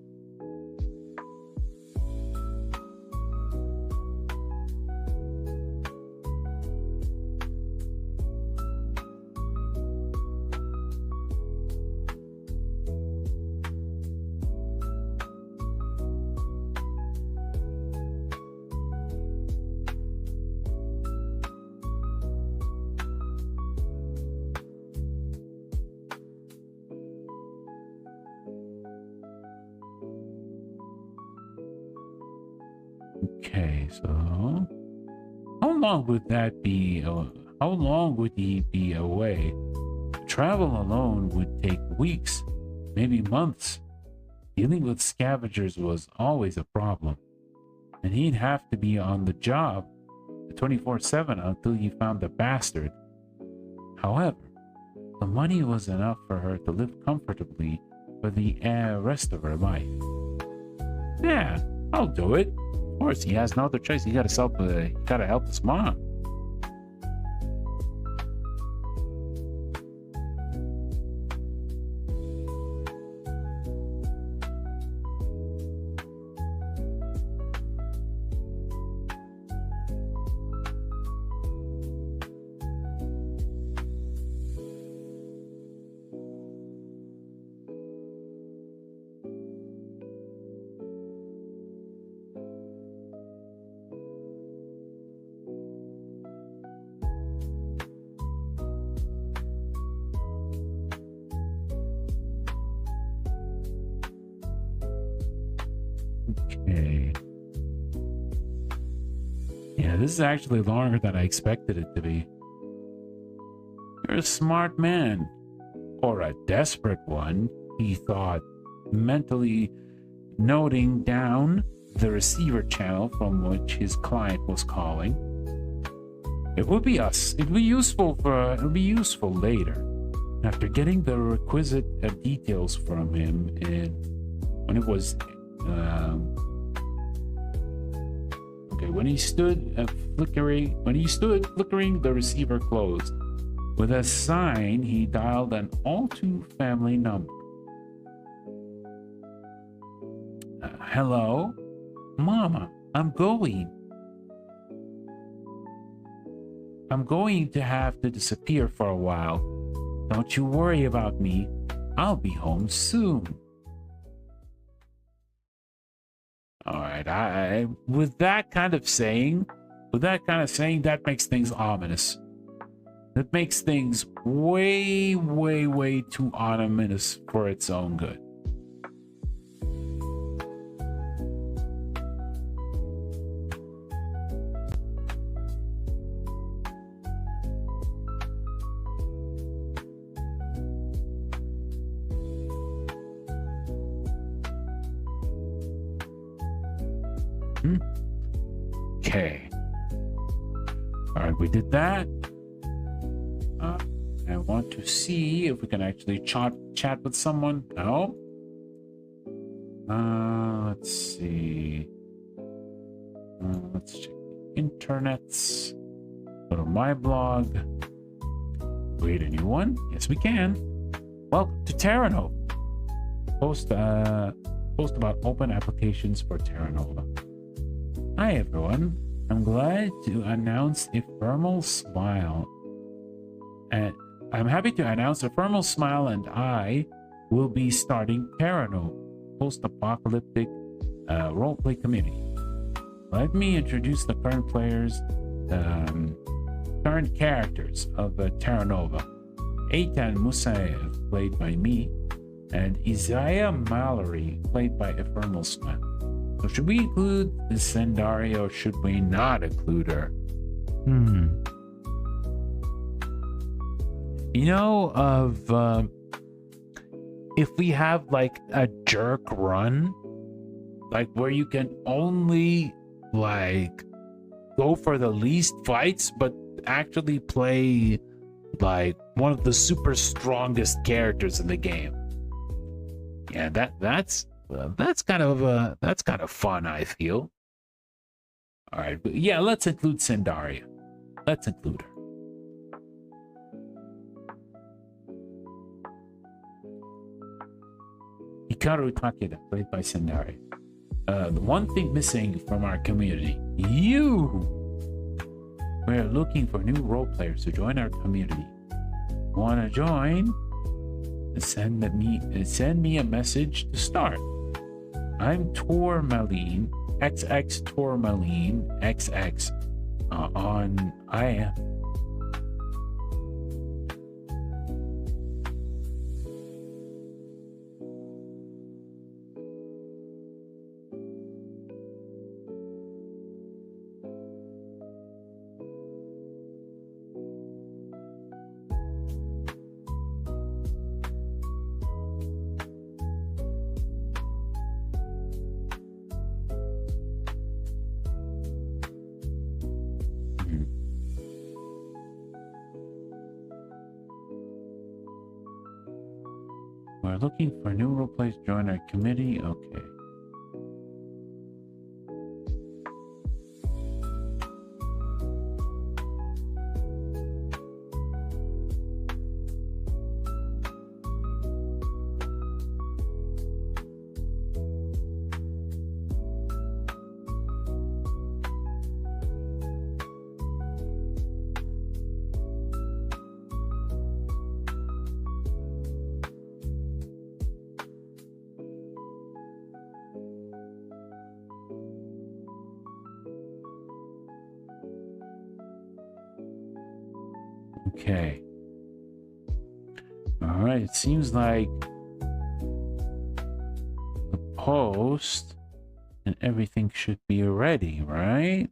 Okay, so how long would that be? How long would he be away? Travel alone would take weeks, maybe months. Dealing with scavengers was always a problem, and he'd have to be on the job 24/7 until he found the bastard. However, the money was enough for her to live comfortably for the rest of her life. Yeah, I'll do it. Of course, he has no other choice. He gotta help his mom. Okay. Yeah, this is actually longer than I expected it to be. You're a smart man. Or a desperate one, he thought, mentally noting down the receiver channel from which his client was calling. It would be useful later. After getting the requisite details from him, when he stood flickering, the receiver closed. With a sign, he dialed an all-too family number. Hello? Mama, I'm going to have to disappear for a while. Don't you worry about me. I'll be home soon. All right, with that kind of saying, that makes things ominous. That makes things way, way, way too ominous for its own good. Okay. All right, we did that. I want to see if we can actually chat with someone. No. Let's see. Let's check the internets. Go to my blog. Create a new one. Yes, we can. Welcome to TerraNova. Post about open applications for TerraNova. Hi everyone. I'm glad to announce a formal smile. And I'm happy to announce a formal smile and I will be starting TerraNova, post-apocalyptic roleplay community. Let me introduce the current current characters of TerraNova. Eitan Musaev, played by me, and Isaiah Mallory, played by a formal smile. So should we include the Zendari or should we not include her? You know, if we have like a jerk run, like where you can only like go for the least fights, but actually play like one of the super strongest characters in the game. Yeah, that's kind of fun, I feel. All right, but yeah, let's include Sendaria. Let's include her. Hikaru Takeda, played by Sendaria. The one thing missing from our community, you. We're looking for new role players to join our community. Want to join? Send me a message to start. I'm Tourmaline, XX Tourmaline, XX on IM. We're looking for new role players to join our committee. Okay. Okay. All right. It seems like the post and everything should be ready, right?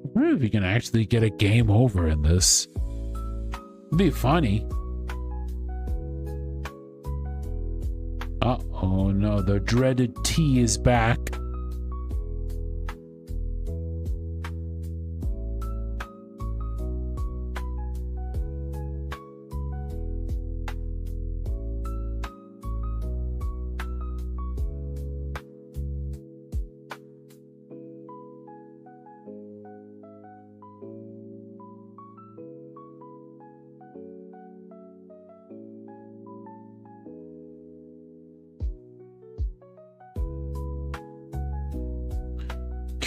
I wonder if you can actually get a game over in this. It'd be funny. Oh no, the dreaded T is back.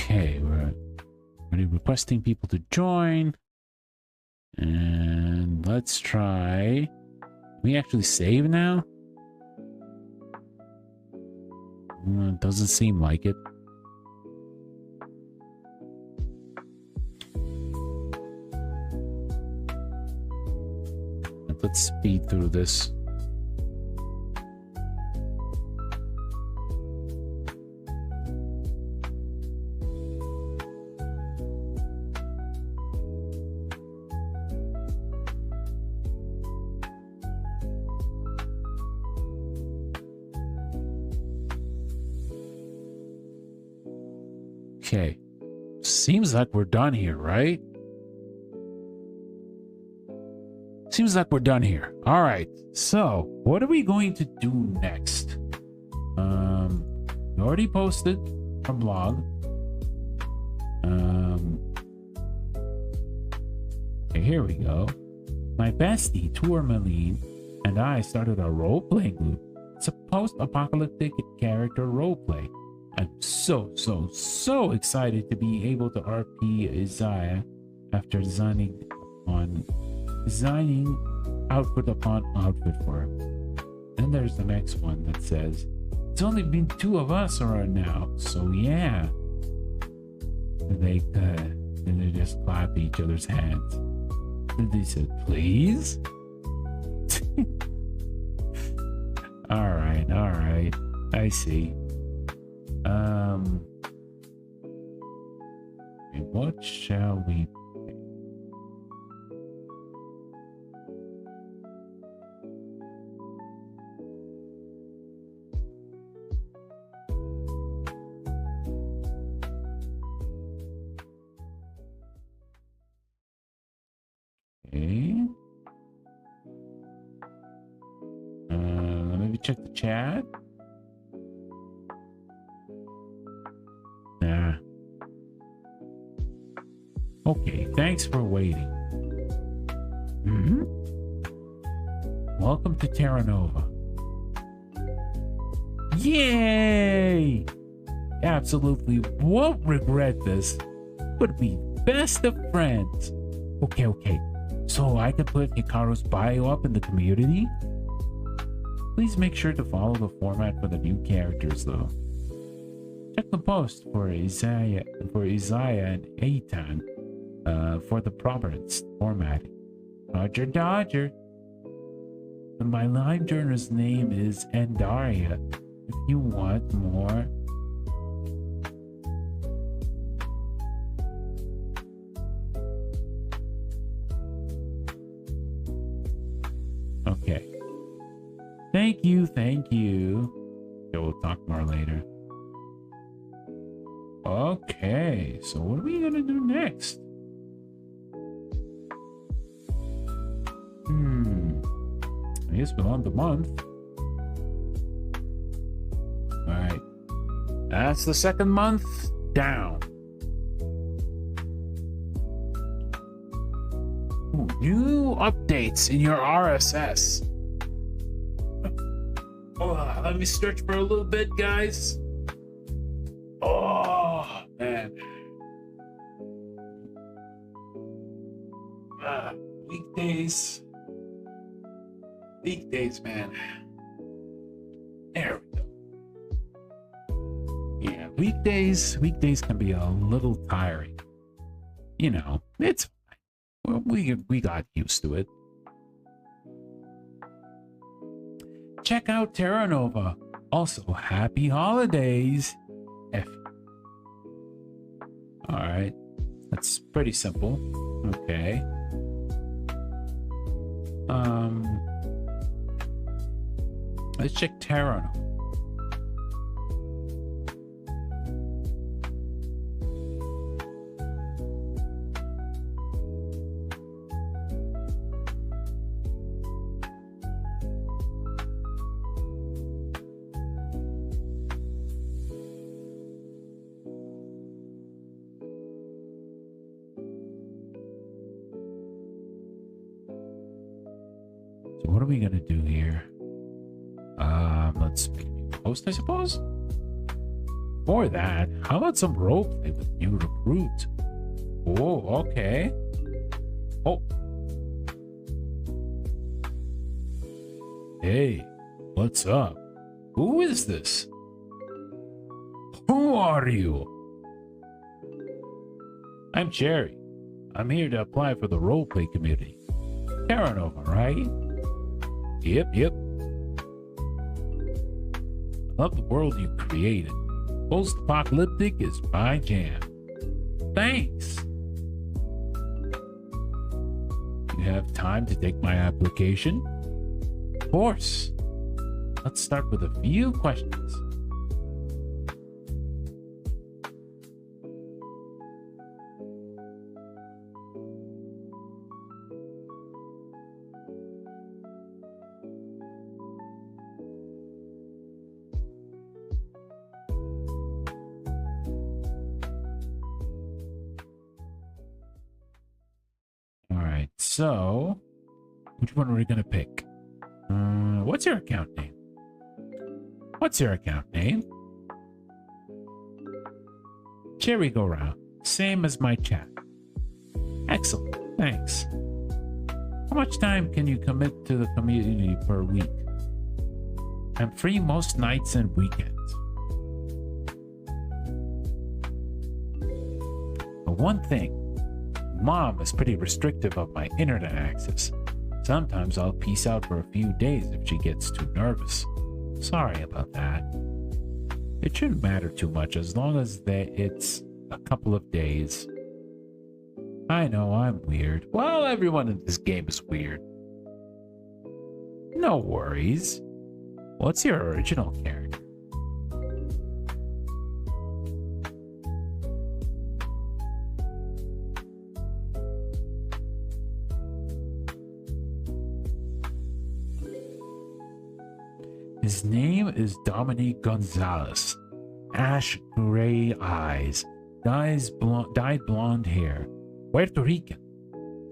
Okay, we're already requesting people to join. And let's try. Can we actually save now? It doesn't seem like it. Let's speed through this. Okay. Seems like we're done here, right? Seems like we're done here. All right. So, what are we going to do next? We already posted our blog. Okay, here we go. My bestie, Tourmaline, and I started a role-playing group. It's a post-apocalyptic character roleplay. I'm so excited to be able to RP Isaiah after designing outfit upon outfit for him. Then there's the next one that says, it's only been 2 of us around now, so yeah. They just clap each other's hands. Then they said, please? All right. I see. What shall we pick? Okay. Let me check the chat. Okay, thanks for waiting. Welcome to TerraNova. Yay! Absolutely won't regret this. Would be best of friends. Okay. So I can put Hikaru's bio up in the community? Please make sure to follow the format for the new characters though. Check the post for Isaiah and Eitan for the proper formatting. Roger Dodger. My live journal's name is Andaria. If you want more. Okay. Thank you. Okay, we'll talk more later. Okay, so what are we gonna do next? I guess we're on the month. Alright. That's the second month down. Ooh, new updates in your RSS. Oh, let me stretch for a little bit, guys. Oh, man. Weekdays, man. There we go. Yeah, weekdays can be a little tiring. You know, it's fine. Well, we got used to it. Check out TerraNova. Also, happy holidays. Alright. That's pretty simple. Okay. Let's check TerraNova. So what are we gonna do here? Let's make a new post, I suppose. For that, how about some roleplay with new recruit? Oh, okay. Oh. Hey, what's up? Who is this? Who are you? I'm Jerry. I'm here to apply for the roleplay community. TerraNova, right? Yep. I love the world you created. Post-apocalyptic is my jam. Thanks. You have time to take my application? Of course. Let's start with a few questions. So, which one are we gonna pick? What's your account name? Cherry go round. Same as my chat. Excellent. Thanks. How much time can you commit to the community per week? I'm free most nights and weekends. But one thing. Mom is pretty restrictive of my internet access. Sometimes I'll peace out for a few days if she gets too nervous. Sorry about that. It shouldn't matter too much as long as it's a couple of days. I know I'm weird. Well, everyone in this game is weird. No worries. What's your original character? His name is Dominique Gonzalez. Ash gray eyes, dyed blonde hair, Puerto Rican.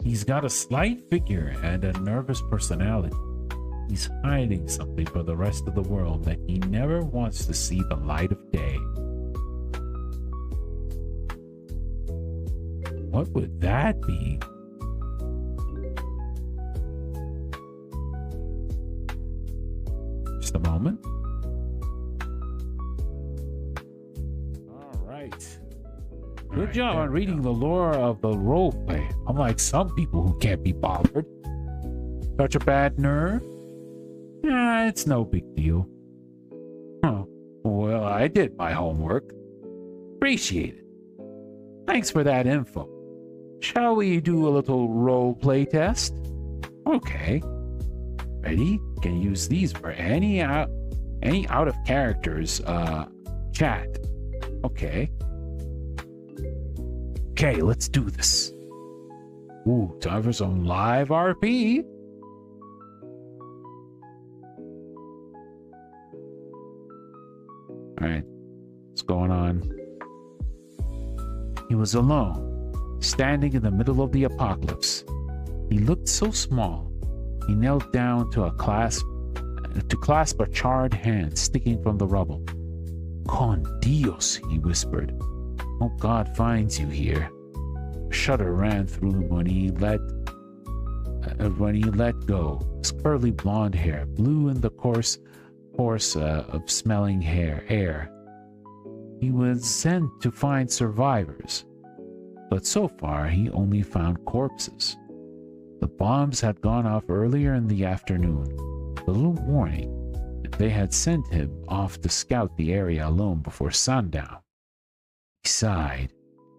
He's got a slight figure and a nervous personality. He's hiding something from the rest of the world that he never wants to see the light of day. What would that be? Just a moment. All right. Good job on reading the lore of the roleplay, unlike some people who can't be bothered. Such a bad nerve? It's no big deal. Huh. Well, I did my homework. Appreciate it. Thanks for that info. Shall we do a little roleplay test? Okay. Ready? Can use these for any out of characters chat. Okay. Okay, let's do this. Ooh, time for some live RP. Alright, what's going on? He was alone, standing in the middle of the apocalypse. He looked so small. He knelt down to clasp a charred hand sticking from the rubble. Con Dios, he whispered. Hope God finds you here. A shudder ran through him when he let go. His curly blonde hair blew in the course of smelling air. He was sent to find survivors, but so far he only found corpses. The bombs had gone off earlier in the afternoon, a little warning, and they had sent him off to scout the area alone before sundown. He sighed.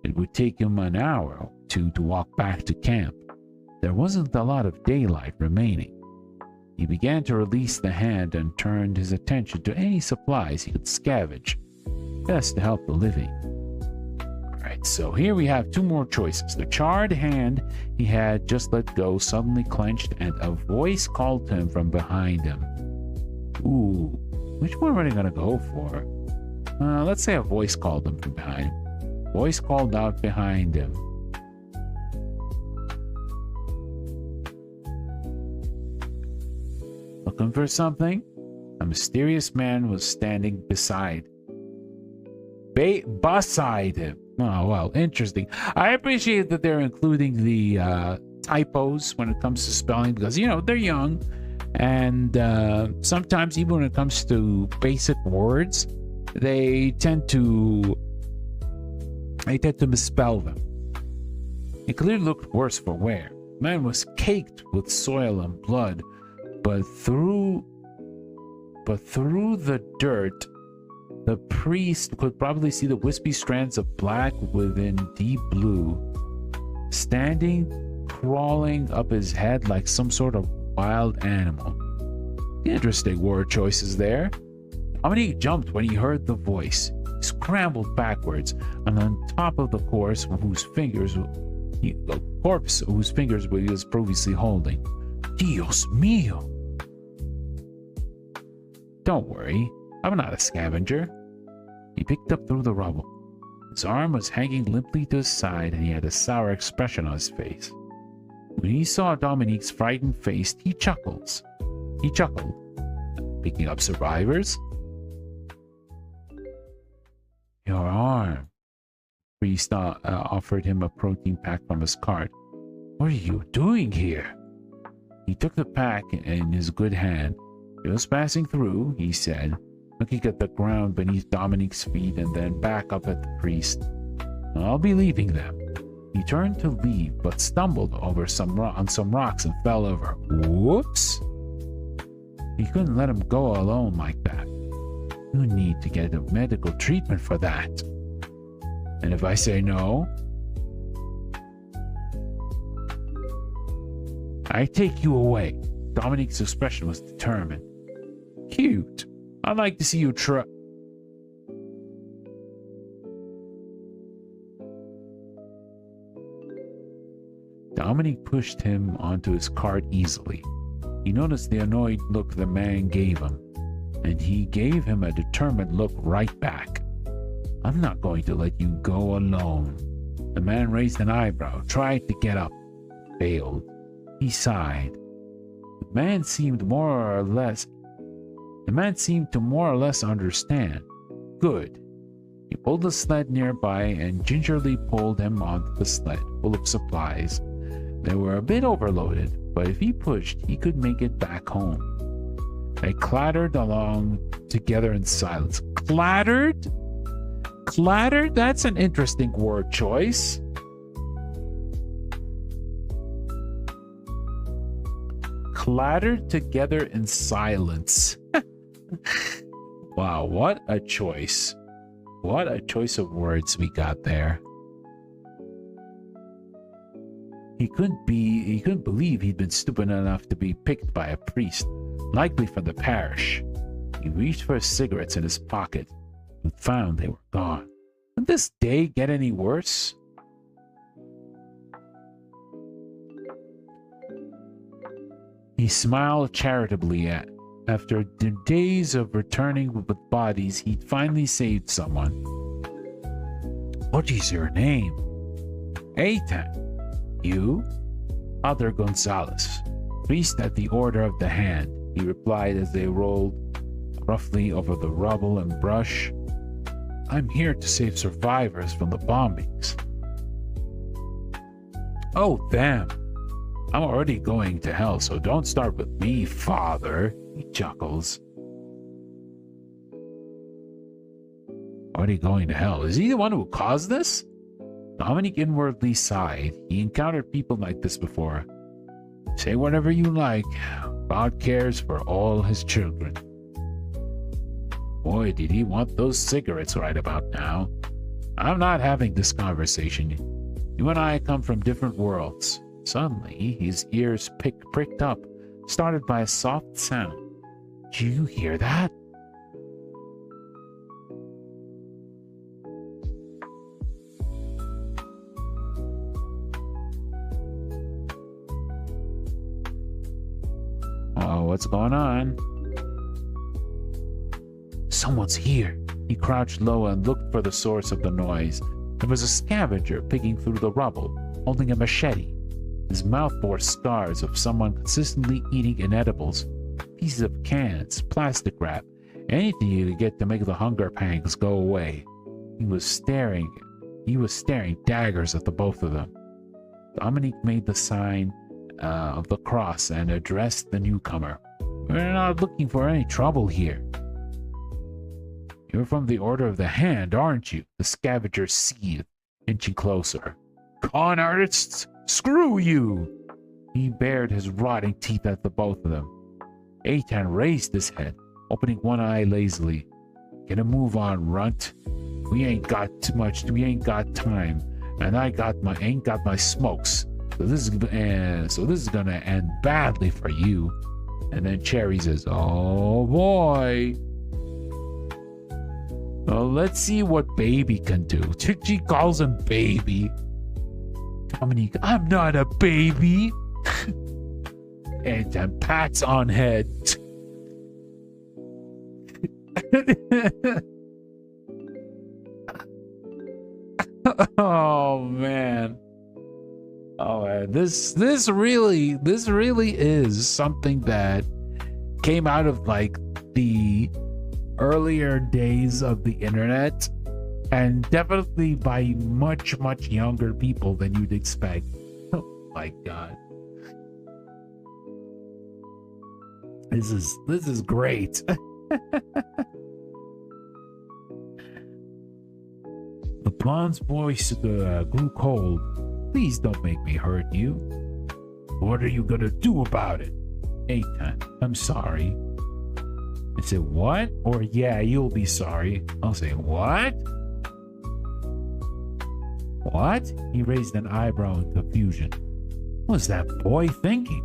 It would take him an hour or two to walk back to camp. There wasn't a lot of daylight remaining. He began to release the hand and turned his attention to any supplies he could scavenge, best to help the living. Alright, so here we have two more choices. The charred hand he had just let go suddenly clenched, and a voice called to him from behind him. Ooh, which one are they gonna go for? Let's say a voice called him from behind him. Voice called out behind him. Looking for something? A mysterious man was standing beside him. Oh, well, interesting. I appreciate that they're including the typos when it comes to spelling because, you know, they're young. And sometimes even when it comes to basic words, they tend to misspell them. It clearly looked worse for wear. The man was caked with soil and blood, but through the dirt, the priest could probably see the wispy strands of black within deep blue, crawling up his head like some sort of wild animal. Interesting word choices there. Dominique jumped when he heard the voice. He scrambled backwards, and on top of the corpse whose fingers he was previously holding. Dios mío! Don't worry, I'm not a scavenger. He picked up through the rubble. His arm was hanging limply to his side, and he had a sour expression on his face. When he saw Dominique's frightened face, he chuckled. Picking up survivors? Your arm. The priest offered him a protein pack from his cart. What are you doing here? He took the pack in his good hand. Just passing through, he said, looking at the ground beneath Dominique's feet and then back up at the priest. I'll be leaving them. He turned to leave, but stumbled over on some rocks and fell over. Whoops! He couldn't let him go alone like that. You need to get a medical treatment for that. And if I say no, I take you away. Dominique's expression was determined. Cute. I'd like to see you try. Dominique pushed him onto his cart easily. He noticed the annoyed look the man gave him, and he gave him a determined look right back. I'm not going to let you go alone. The man raised an eyebrow, tried to get up, failed. He sighed. The man seemed to more or less understand. Good. He pulled the sled nearby and gingerly pulled him onto the sled, full of supplies. They were a bit overloaded, but if he pushed, he could make it back home. They clattered along together in silence. Clattered? Clattered? That's an interesting word choice. Clattered together in silence. Wow, what a choice. What a choice of words we got there. He couldn't believe he'd been stupid enough to be picked by a priest, likely from the parish. He reached for his cigarettes in his pocket and found they were gone. Would this day get any worse? He smiled charitably after days of returning with bodies, he'd finally saved someone. What is your name? Eitan. You? Father Gonzalez, priest at the Order of the Hand, he replied as they rolled roughly over the rubble and brush. I'm here to save survivors from the bombings. Oh, damn. I'm already going to hell, so don't start with me, Father, he chuckles. Already going to hell? Is he the one who caused this? Dominic inwardly sighed. He encountered people like this before. Say whatever you like. God cares for all his children. Boy, did he want those cigarettes right about now. I'm not having this conversation. You and I come from different worlds. Suddenly, his ears pricked up, started by a soft sound. Do you hear that? Oh, what's going on? Someone's here. He crouched low and looked for the source of the noise. There was a scavenger picking through the rubble, holding a machete. His mouth bore scars of someone consistently eating inedibles, pieces of cans, plastic wrap, anything you could get to make the hunger pangs go away. He was staring daggers at the both of them. Dominique made the sign of the cross and addressed the newcomer. We're not looking for any trouble here. You're from the Order of the Hand, aren't you? The scavenger seethed, inching closer. Con artists? Screw you! He bared his rotting teeth at the both of them. Eitan raised his head, opening one eye lazily. Get a move on, runt. We ain't got time, and I ain't got my smokes. So this is gonna end badly for you. And then Cherry says, oh boy. Well, let's see what baby can do. She calls him baby. Dominique, I'm not a baby. And then pats on head. Oh man. Oh man. This really is something that came out of like the earlier days of the internet, and definitely by much younger people than you'd expect. Oh my god. This is great. The blonde's voice grew cold. Please don't make me hurt you. What are you gonna do about it? Eitan, I'm sorry. I said, what? Or yeah, you'll be sorry. I'll say, what? What? He raised an eyebrow in confusion. What was that boy thinking?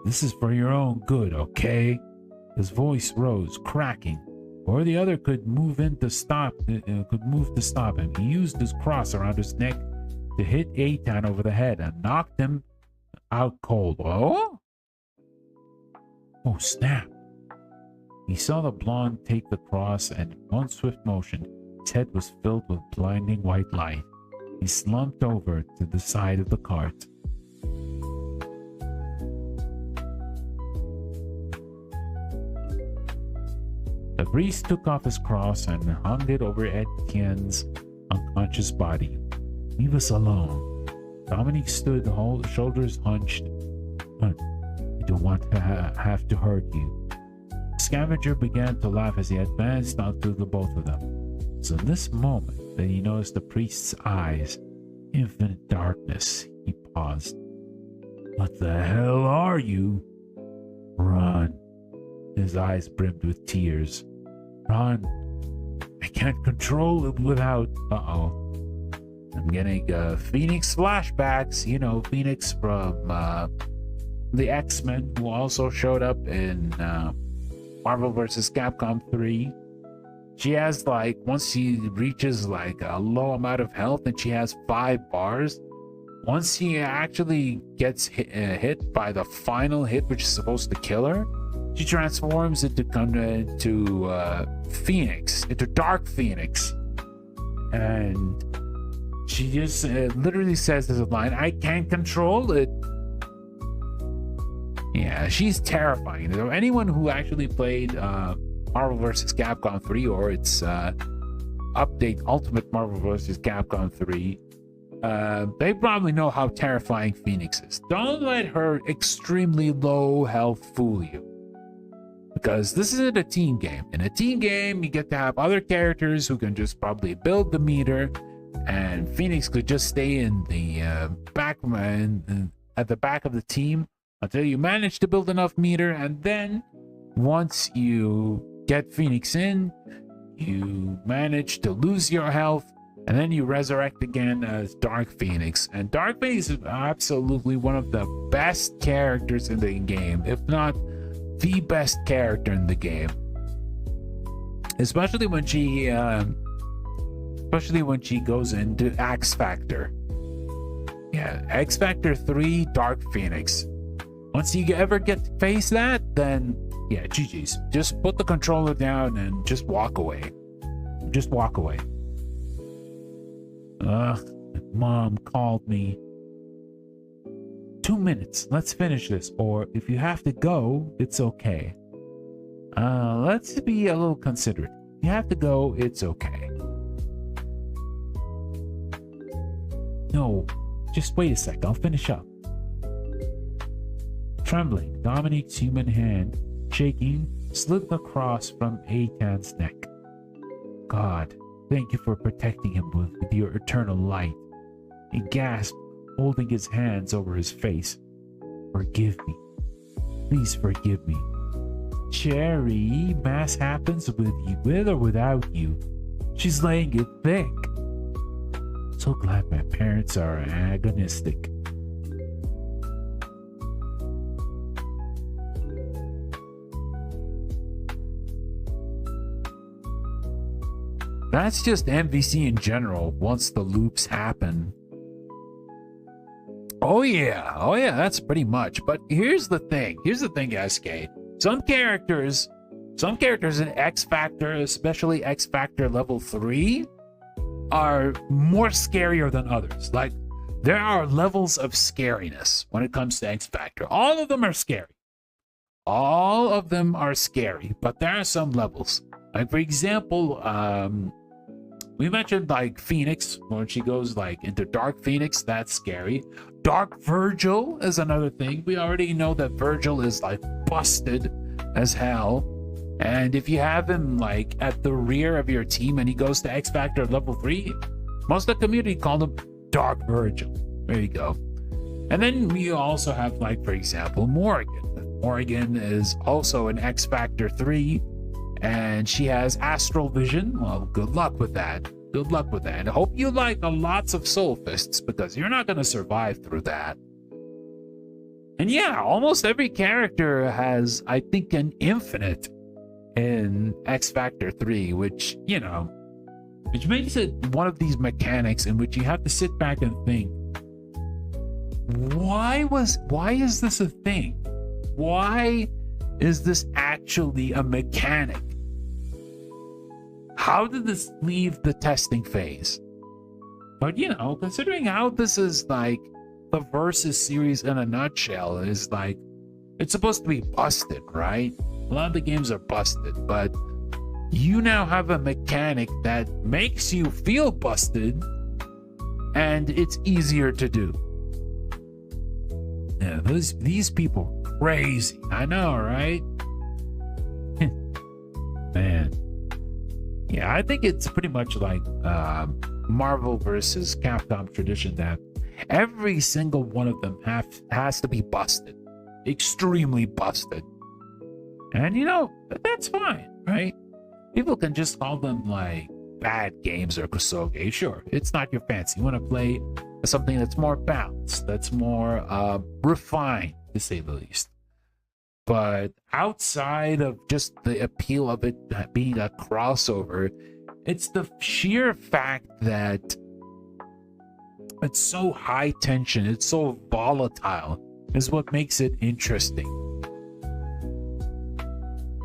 This is for your own good, okay? His voice rose, cracking. Or the other could move to stop him. He used his cross around his neck to hit Eitan over the head and knocked him out cold. Oh? Oh, snap. He saw the blonde take the cross, and in one swift motion, his head was filled with blinding white light. He slumped over to the side of the cart. The priest took off his cross and hung it over Etienne's unconscious body. Leave us alone. Dominique stood, shoulders hunched. I don't want to have to hurt you. The scavenger began to laugh as he advanced onto the both of them. It was in this moment that he noticed the priest's eyes. Infinite darkness. He paused. What the hell are you? Run. His eyes brimmed with tears. Run. I can't control it without... Uh-oh. I'm getting Phoenix flashbacks. You know, Phoenix from the X-Men, who also showed up in Marvel vs. Capcom 3. She has, like, once she reaches, like, a low amount of health, and she has 5 bars. Once she actually gets hit by the final hit, which is supposed to kill her, she transforms into Phoenix, into Dark Phoenix. And she just literally says this line, I can't control it. Yeah, she's terrifying. So anyone who actually played Marvel vs. Capcom 3 or its update Ultimate Marvel vs. Capcom 3, they probably know how terrifying Phoenix is. Don't let her extremely low health fool you. Because this isn't a team game. In a team game, you get to have other characters who can just probably build the meter, and Phoenix could just stay in the at the back of the team until you manage to build enough meter, and then once you get Phoenix in, you manage to lose your health, and then you resurrect again as Dark Phoenix. And Dark Phoenix is absolutely one of the best characters in the game, if not the best character in the game. Especially when she goes into X Factor. Yeah, X Factor 3, Dark Phoenix. Once you ever get to face that, then yeah, GG's. Just put the controller down and just walk away. Just walk away. Mom called me. 2 minutes. Let's finish this. Or if you have to go, it's okay. Let's be a little considerate. If you have to go, it's okay. No, just wait a sec. I'll finish up. Trembling, Dominique's human hand, shaking, slid the cross from Eitan's neck. God, thank you for protecting him with your eternal light. He gasped, holding his hands over his face. Forgive me. Please forgive me. Cherry, mass happens with or without you. She's laying it thick. So glad my parents are agonistic. That's just MVC in general once the loops happen. Oh yeah, that's pretty much. But here's the thing, SK. Some characters in X Factor, especially X Factor level 3, are more scarier than others. Like, there are levels of scariness when it comes to X Factor. All of them are scary. All of them are scary, but there are some levels. Like, for example, we mentioned like Phoenix, when she goes like into Dark Phoenix, that's scary. Dark Virgil is another thing. We already know that Virgil is like busted as hell. And if you have him like at the rear of your team and he goes to X Factor level 3, most of the community called him Dark Virgil. There you go. And then we also have, like, for example, Morrigan. Morrigan is also an X Factor 3. And she has astral vision. Well, good luck with that. Good luck with that. And I hope you like lots of soul fists, because you're not going to survive through that. And yeah, almost every character has, I think, an infinite in X Factor 3, which, you know, which makes it one of these mechanics in which you have to sit back and think, why is this a thing? Why Is this actually a mechanic? How did this leave the testing phase? But you know, considering how this is like the Versus series in a nutshell, is like it's supposed to be busted, right? A lot of the games are busted, but you now have a mechanic that makes you feel busted, and it's easier to do. Yeah, these people crazy. I know, right? Man. Yeah, I think it's pretty much like Marvel versus Capcom tradition that every single one of them has to be busted. Extremely busted. And you know, that's fine, right? People can just call them like bad games or kusoge. Sure, it's not your fancy. You want to play something that's more balanced, that's more refined, to say the least. But outside of just the appeal of it being a crossover, it's the sheer fact that it's so high tension, it's so volatile, is what makes it interesting.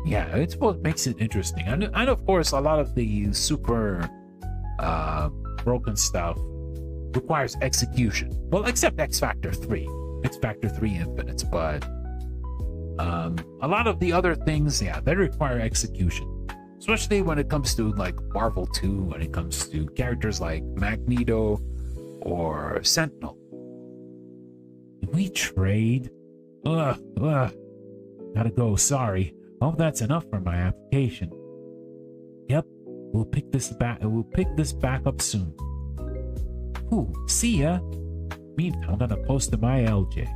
Yeah, it's what makes it interesting. And of course, a lot of the super broken stuff requires execution. Well, except X Factor 3 Infinite, but a lot of the other things, yeah, they require execution. Especially when it comes to like Marvel 2, when it comes to characters like Magneto or Sentinel. Can we trade? Gotta go, sorry. Oh, that's enough for my application. Yep, we'll pick this back up soon. Ooh, see ya. Meantime, I'm gonna post to my LJ.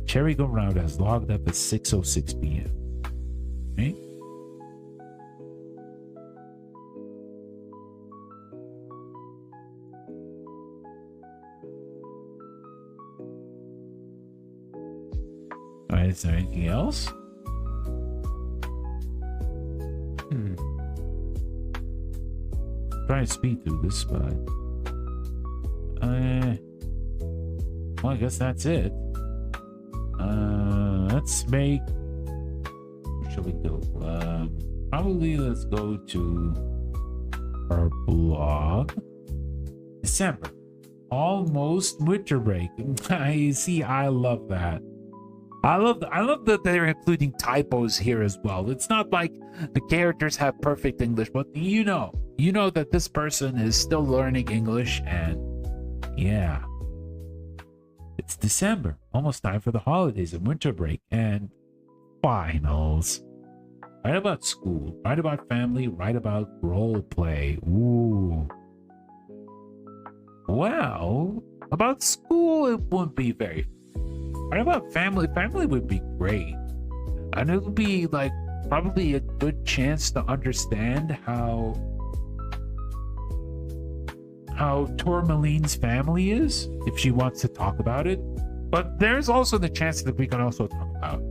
Cherry Go Round has logged up at 6:06 p.m. Okay? Alright, is there anything else? Try to speed through this, but well, I guess that's it. Let's make, where shall we go? Probably let's go to our blog. December, almost winter break. I see. I love that. I love that they're including typos here as well. It's not like the characters have perfect English, but you know that this person is still learning English, and yeah. It's December, almost time for the holidays and winter break and finals. Write about school, write about family, write about role play. Ooh. Well, about school, it wouldn't be very. Write about family. Family would be great. And it would be like probably a good chance to understand how Tourmaline's family is, if she wants to talk about it. But there's also the chance that we can also talk about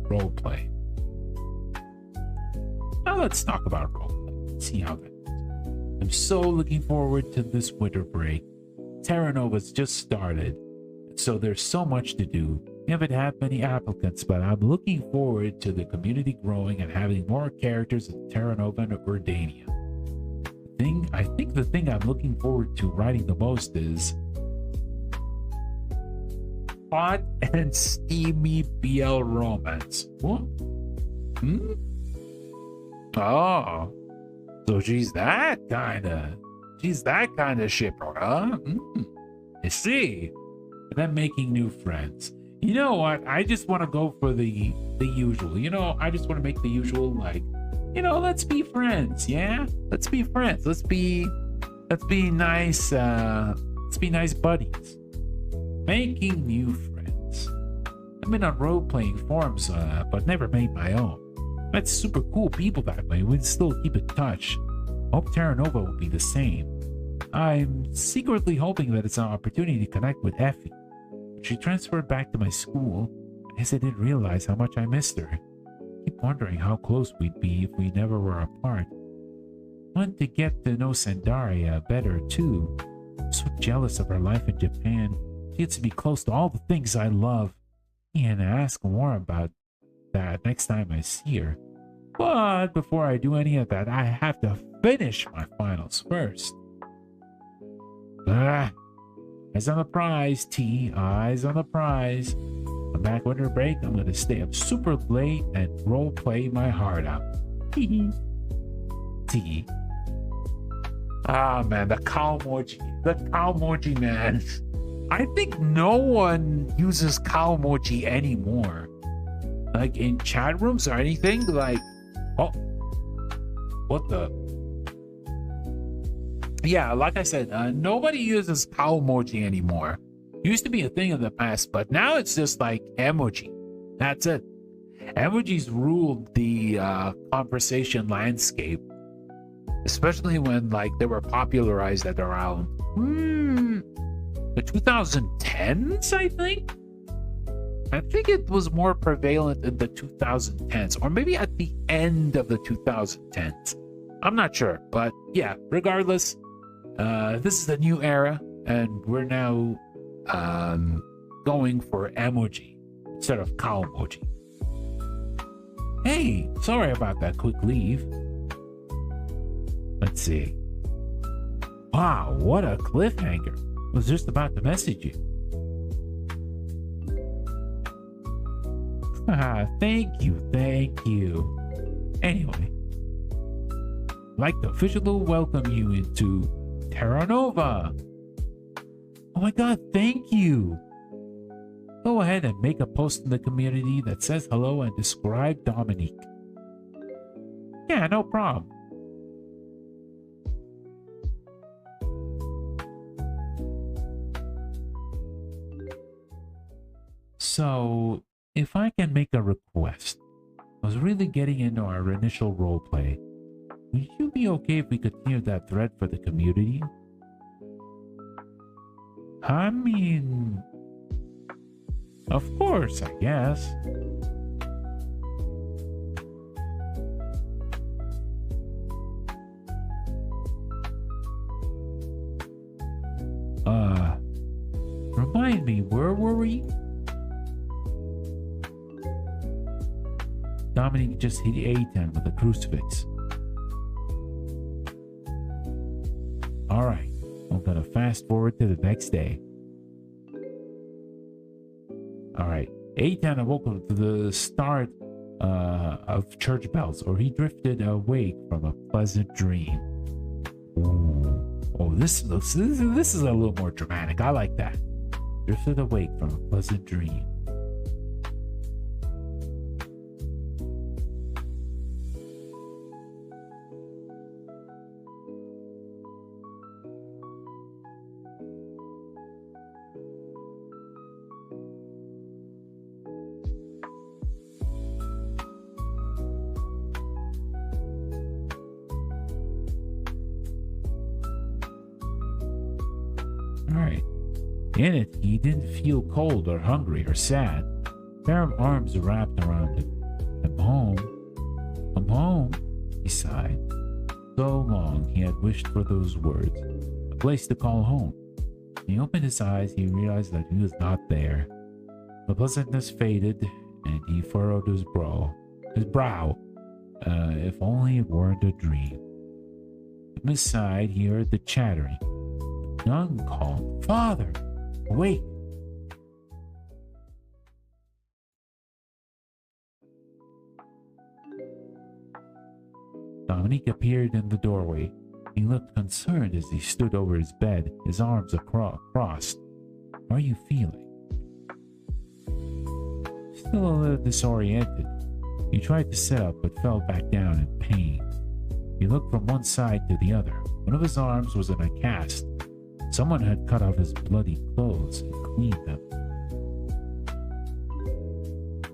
role play. Now let's talk about role play. Let's see how that goes. I'm so looking forward to this winter break. TerraNova's just started, so there's so much to do. We haven't had many applicants, but I'm looking forward to the community growing and having more characters in TerraNova and Urbania. I think the thing I'm looking forward to writing the most is hot and steamy BL romance. What? Oh, so she's that kind of shipper, huh? I see. And then making new friends. You know what? I just want to go for the usual. You know, I just want to make the usual, like, you know, let's be friends, yeah? Let's be friends. Let's be nice, let's be nice buddies. Making new friends. I've been on role-playing forums, but never made my own. Met super cool people that way. We'd still keep in touch. Hope TerraNova will be the same. I'm secretly hoping that it's an opportunity to connect with Effie. When she transferred back to my school, I guess I didn't realize how much I missed her. Keep wondering how close we'd be if we never were apart. Want to get to know Sandaria better too. I'm so jealous of her life in Japan. She gets to be close to all the things I love. and ask more about that next time I see her. But before I do any of that, I have to finish my finals first. Eyes on the prize, T. Eyes on the prize. I'm back winter break. I'm gonna stay up super late and role play my heart out. T. Ah, man, the cow emoji. The cow emoji, man. I think no one uses cow emoji anymore. Like in chat rooms or anything. Like, oh, what the? Yeah, like I said, nobody uses cow emoji anymore. Used to be a thing in the past, but now it's just like emoji. That's it. Emojis ruled the conversation landscape, especially when like they were popularized at around the 2010s, I think. I think it was more prevalent in the 2010s, or maybe at the end of the 2010s. I'm not sure, but yeah, regardless, this is the new era, and we're now going for emoji instead of cow emoji. Hey, sorry about that quick leave. Let's see. Wow, what a cliffhanger. I was just about to message you. Thank you. Anyway, I'd like to officially welcome you into TerraNova. Oh my god, thank you. Go ahead and make a post in the community that says hello and describe Dominique. Yeah, no problem. So, if I can make a request, I was really getting into our initial roleplay. Would you be okay if we continue that thread for the community? I mean, of course, I guess. Remind me, where were we? Dominique just hit A10 with a crucifix. Alright, I'm gonna fast forward to the next day. Alright, A10 awoke to the start of church bells, or he drifted awake from a pleasant dream. Ooh. Oh, this is a little more dramatic. I like that. Drifted awake from a pleasant dream. Alright. In it, he didn't feel cold or hungry or sad. A pair of arms wrapped around him. I'm home. I'm home, he sighed. So long he had wished for those words. A place to call home. When he opened his eyes, he realized that he was not there. The pleasantness faded, and he furrowed his brow. If only it weren't a dream. From his side, he heard the chattering. The nun called, "Father, wait!" Dominique appeared in the doorway. He looked concerned as he stood over his bed, his arms crossed. "How are you feeling?" Still a little disoriented. He tried to sit up but fell back down in pain. He looked from one side to the other. One of his arms was in a cast. Someone had cut off his bloody clothes and cleaned them.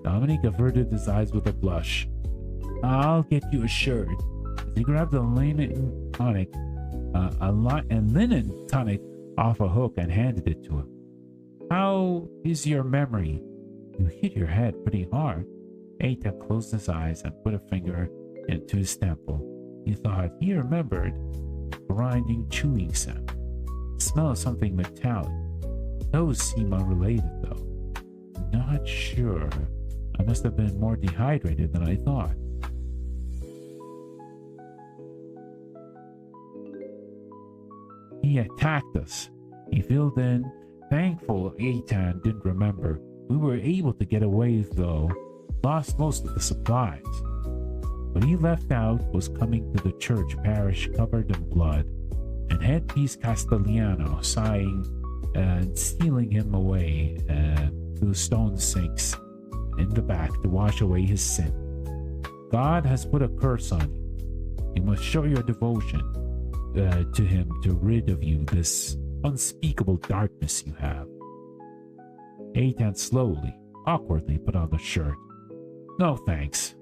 Dominique averted his eyes with a blush. "I'll get you a shirt." As he grabbed a linen tonic off a hook and handed it to him. "How is your memory? You hit your head pretty hard." Eita closed his eyes and put a finger into his temple. He thought he remembered a grinding, chewing sound. The smell of something metallic. Those seem unrelated, though. not sure. I must have been more dehydrated than I thought. He attacked us. He filled in. Thankful Eitan didn't remember. We were able to get away though. Lost most of the supplies. What he left out was coming to the church parish covered in blood, and headpiece Castellano sighing and stealing him away to the stone sinks in the back to wash away his sin. God has put a curse on you. You must show your devotion to him to rid of you this unspeakable darkness you have. Eitan slowly, awkwardly put on the shirt. No thanks.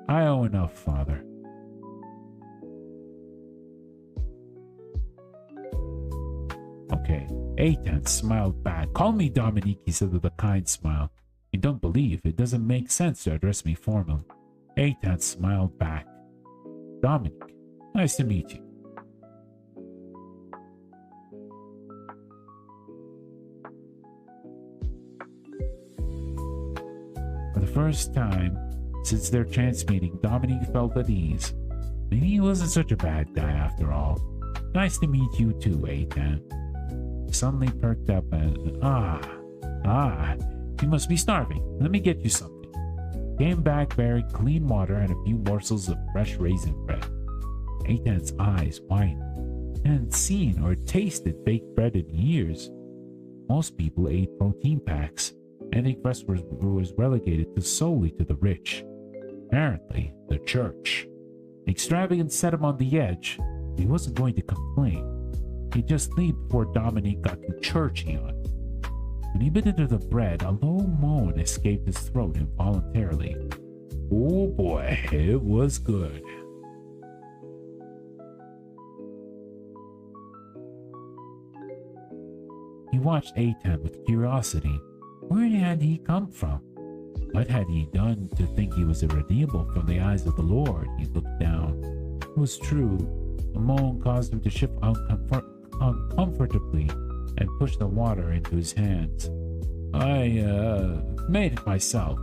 I owe enough, Father. Okay. Eitan smiled back. Call me Dominique, he said with a kind smile. You don't believe it doesn't make sense to address me formally. Eitan smiled back. Dominique, nice to meet you. For the first time since their chance meeting, Dominique felt at ease. Maybe he wasn't such a bad guy after all. Nice to meet you too, Eitan. He suddenly perked up and, you must be starving. Let me get you something. Came back bearing clean water and a few morsels of fresh raisin bread. Eitan's eyes widened. He hadn't seen or tasted baked bread in years. Most people ate protein packs. Anything fresh was relegated solely to the rich. Apparently, the church. The extravagance set him on the edge. He wasn't going to complain. He'd just leave before Dominique got too churchy on him. When he bit into the bread, a low moan escaped his throat involuntarily. Oh boy, it was good. He watched Eitan with curiosity. Where had he come from? What had he done to think he was irredeemable from the eyes of the Lord? He looked down. It was true. The moan caused him to shift uncomfortably and push the water into his hands. I made it myself.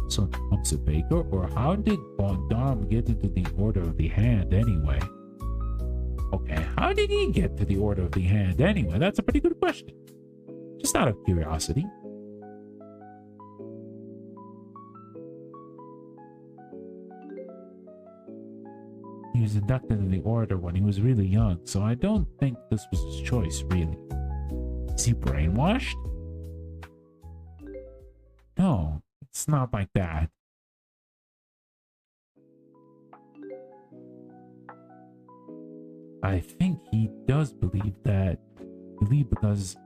So Tom's a baker, or how did Bondam get into the Order of the Hand anyway? Okay, how did he get to the Order of the Hand anyway? That's a pretty good question. Just out of curiosity. He was inducted into the order when he was really young, so I don't think this was his choice, really. Is he brainwashed? No, it's not like that. I think he does believe because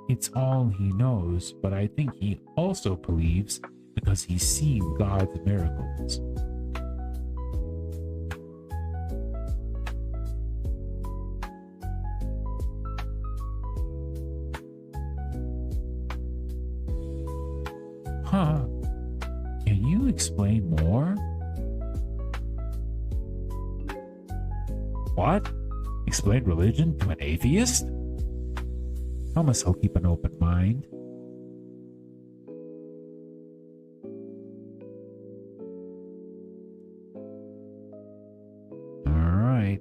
it's all he knows, but I think he also believes because he's seen God's miracles. Huh. Can you explain more? What? Explain religion to an atheist? Promise I'll keep an open mind. Alright.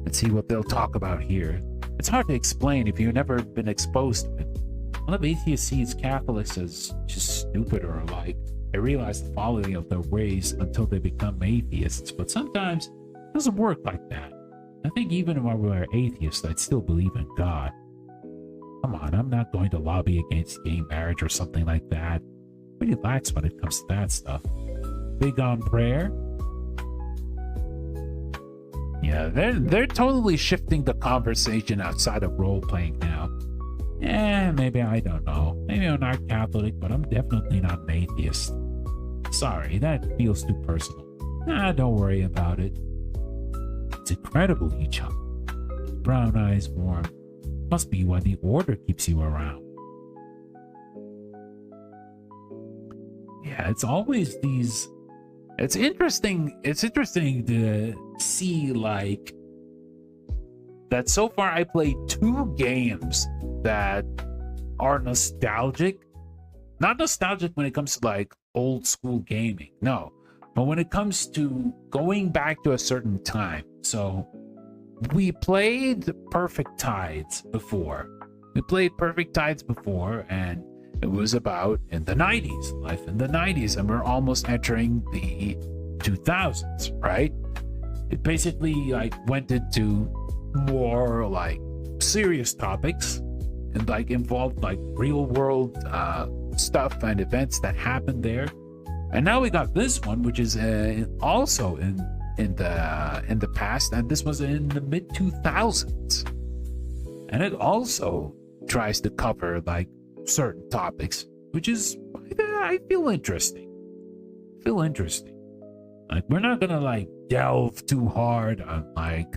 Let's see what they'll talk about here. It's hard to explain if you've never been exposed to it. A lot of atheists see Catholics as just stupid or like they realize the folly of their ways until they become atheists, but sometimes it doesn't work like that. I think even when we were atheists, I'd still believe in God. Come on, I'm not going to lobby against gay marriage or something like that. Pretty lax when it comes to that stuff. Big on prayer? Yeah, they're totally shifting the conversation outside of role-playing now. Maybe I don't know. Maybe I'm not Catholic, but I'm definitely not an atheist. Sorry, that feels too personal. Don't worry about it. It's incredible, you chump. Brown eyes warm. Must be why the order keeps you around. Yeah, it's always these... It's interesting to see, like, that so far I played 2 games that are nostalgic. Not nostalgic when it comes to like old school gaming, no. But when it comes to going back to a certain time. So we played Perfect Tides before. And it was about in the 90s, life in the 90s, and we're almost entering the 2000s, right? It basically like went into more like serious topics and like involved like real world stuff and events that happened there. And now we got this one, which is also in the past, and this was in the mid 2000s, and it also tries to cover like certain topics, which is I feel interesting. Like we're not gonna like delve too hard on like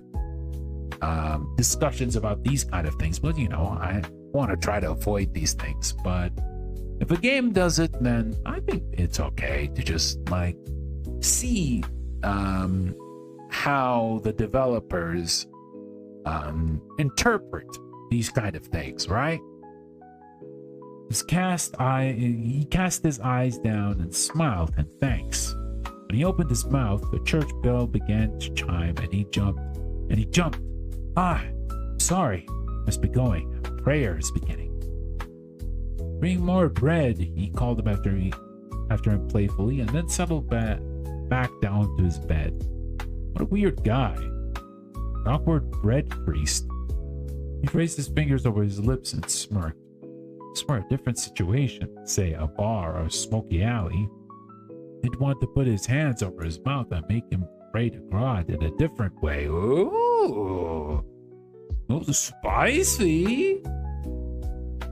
discussions about these kind of things, but you know, I want to try to avoid these things. But if a game does it, then I think it's okay to just like see how the developers interpret these kind of things, right? He cast his eyes down and smiled in thanks. When he opened his mouth, the church bell began to chime, and he jumped. Ah, sorry, must be going. Prayer is beginning. Bring more bread, he called him after him playfully, and then settled back down to his bed. What a weird guy. An awkward bread priest. He raised his fingers over his lips and smirked. Different situation, say a bar or a smoky alley. He'd want to put his hands over his mouth and make him pray to God in a different way. Ooh, spicy.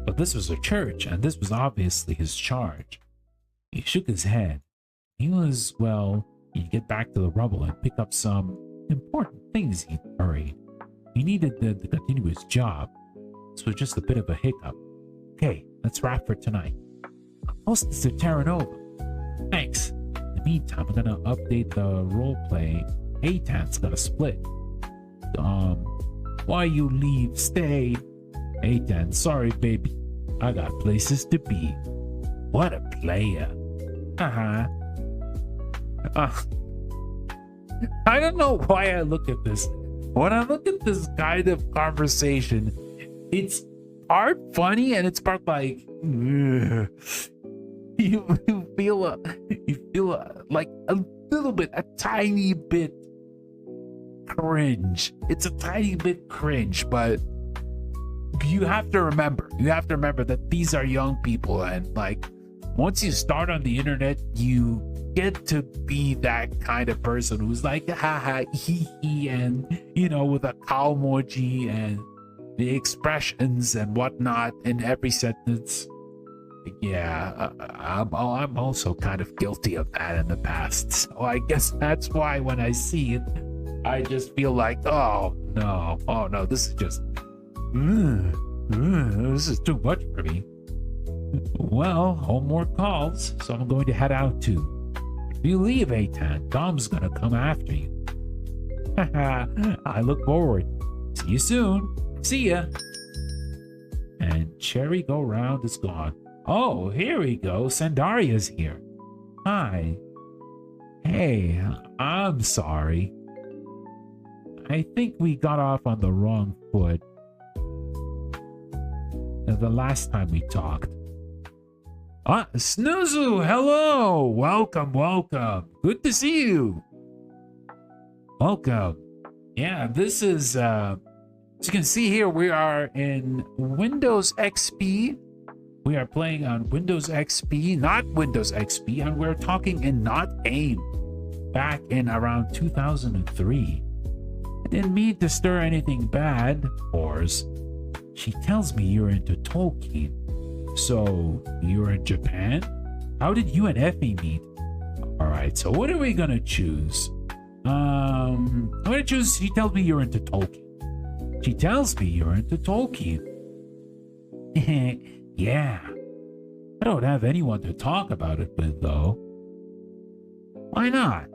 But this was a church, and this was obviously his charge. He shook his head. He'd get back to the rubble and pick up some important things, he hurried. He needed to continue his job. This was just a bit of a hiccup. Okay, let's wrap for tonight. Post this to TerraNova. Thanks. In the meantime, I'm gonna update the roleplay. Aitan's gonna split. Why you leave? Stay. Aitan, sorry baby. I got places to be. What a player. I don't know why I look at this. When I look at this kind of conversation, it's part funny and it's part like you feel like a little bit, a tiny bit cringe. It's a tiny bit cringe, but you have to remember that these are young people, and like once you start on the internet, you get to be that kind of person who's like haha hee hee, and you know, with a cow emoji and the expressions and whatnot in every sentence. Yeah, I'm also kind of guilty of that in the past, so I guess that's why when I see it, I just feel like, oh no, this is just this is too much for me. Well, homework calls, so I'm going to head out too. If you leave, Aitan, Dom's gonna come after you. I look forward. See you soon. See ya. And Cherry Go Round is gone. Oh, here we go. Sandaria's here. Hi. Hey, I'm sorry. I think we got off on the wrong foot the last time we talked. Snoozu, hello. Welcome. Good to see you. Welcome. Yeah, this is, as you can see here, we are in Windows XP. We are playing on Windows XP, not Windows XP, and we're talking in not AIM back in around 2003. I didn't mean to stir anything bad, of course. She tells me you're into Tolkien. So, you're in Japan? How did you and Effie meet? Alright, so what are we gonna choose? I'm gonna choose, she tells me you're into Tolkien. She tells me you're into Tolkien. Yeah. I don't have anyone to talk about it with, though. Why not?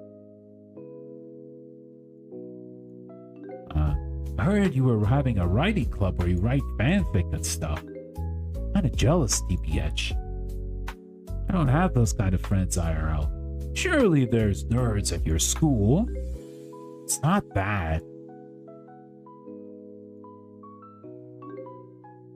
I heard you were having a writing club where you write fanfic and stuff. Kind of jealous, TBH. I don't have those kind of friends, IRL. Surely there's nerds at your school. It's not that.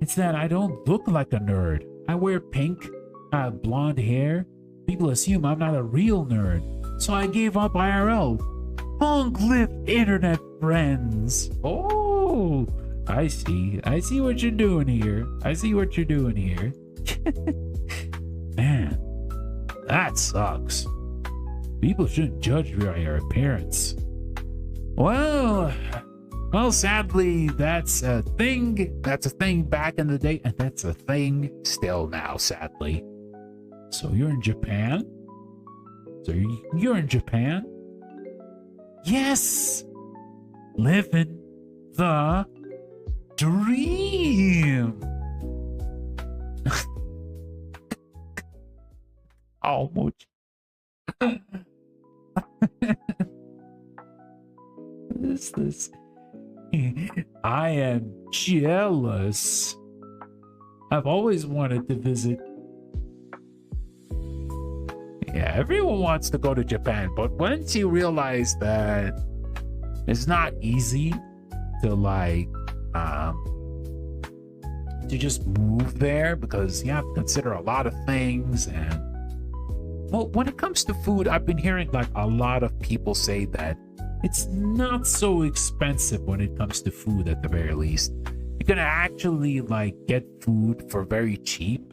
It's that I don't look like a nerd. I wear pink, I have blonde hair. People assume I'm not a real nerd. So I gave up IRL. Long live internet friends. Oh, I see. I see what you're doing here. I see what you're doing here. Man, that sucks. People shouldn't judge by your appearance. Well, sadly, that's a thing. That's a thing back in the day, and that's a thing still now, sadly. So you're in Japan? So you're in Japan? Yes! Living the dream! Oh, much. What is this? I am jealous. I've always wanted to visit. Yeah, everyone wants to go to Japan, but once you realize that it's not easy to to just move there, because you have to consider a lot of things. And well, when it comes to food, I've been hearing like a lot of people say that it's not so expensive when it comes to food. At the very least, you can actually like get food for very cheap,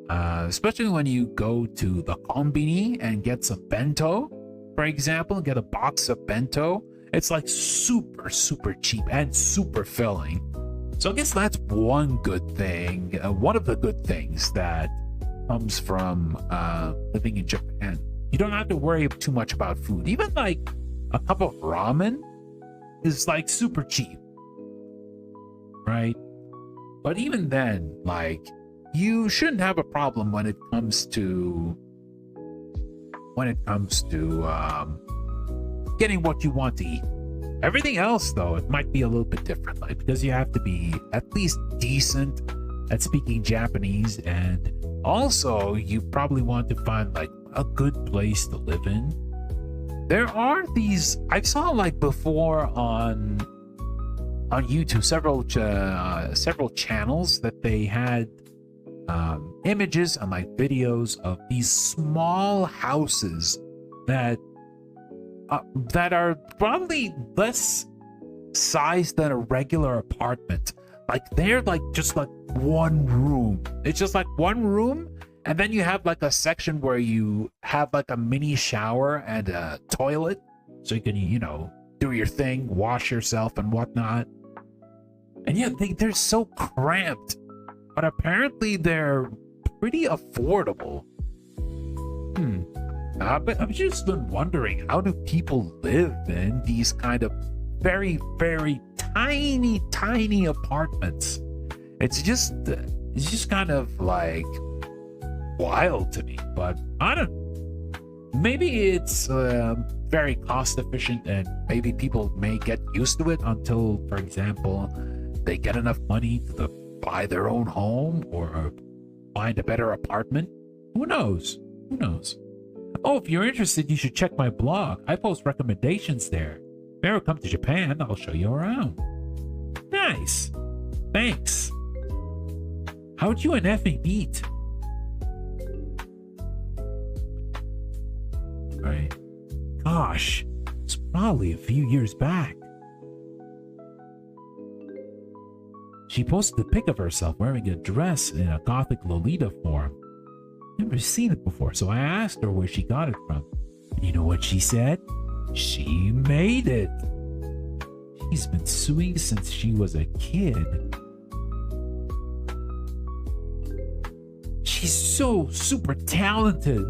especially when you go to the kombini and get some bento, for example. Get a box of bento. It's like super cheap and super filling. So I guess that's one good thing, one of the good things that comes from living in Japan. You don't have to worry too much about food. Even like a cup of ramen is like super cheap, right? But even then, like, you shouldn't have a problem when it comes to getting what you want to eat. Everything else, though, it might be a little bit different, like, because you have to be at least decent at speaking Japanese, and also you probably want to find like a good place to live in. There are these, I saw like before on YouTube, several channels that they had images and like videos of these small houses that are probably less size than a regular apartment. Like they're like just like one room. It's just like one room, and then you have like a section where you have like a mini shower and a toilet, so you can, you know, do your thing, wash yourself and whatnot. And yeah, they're so cramped, but apparently they're pretty affordable. But I've just been wondering, how do people live in these kind of very tiny apartments? It's just kind of like wild to me. But I don't, maybe it's very cost efficient, and maybe people may get used to it until, for example, they get enough money to buy their own home or find a better apartment. Who knows? Oh, if you're interested, you should check my blog. I post recommendations there. If you ever come to Japan, I'll show you around. Nice. Thanks. How'd you and Effie meet? Right. Gosh, it's probably a few years back. She posted a pic of herself wearing a dress in a gothic Lolita form. Never seen it before, so I asked her where she got it from. And you know what she said? She made it. She's been sewing since she was a kid. She's so super talented.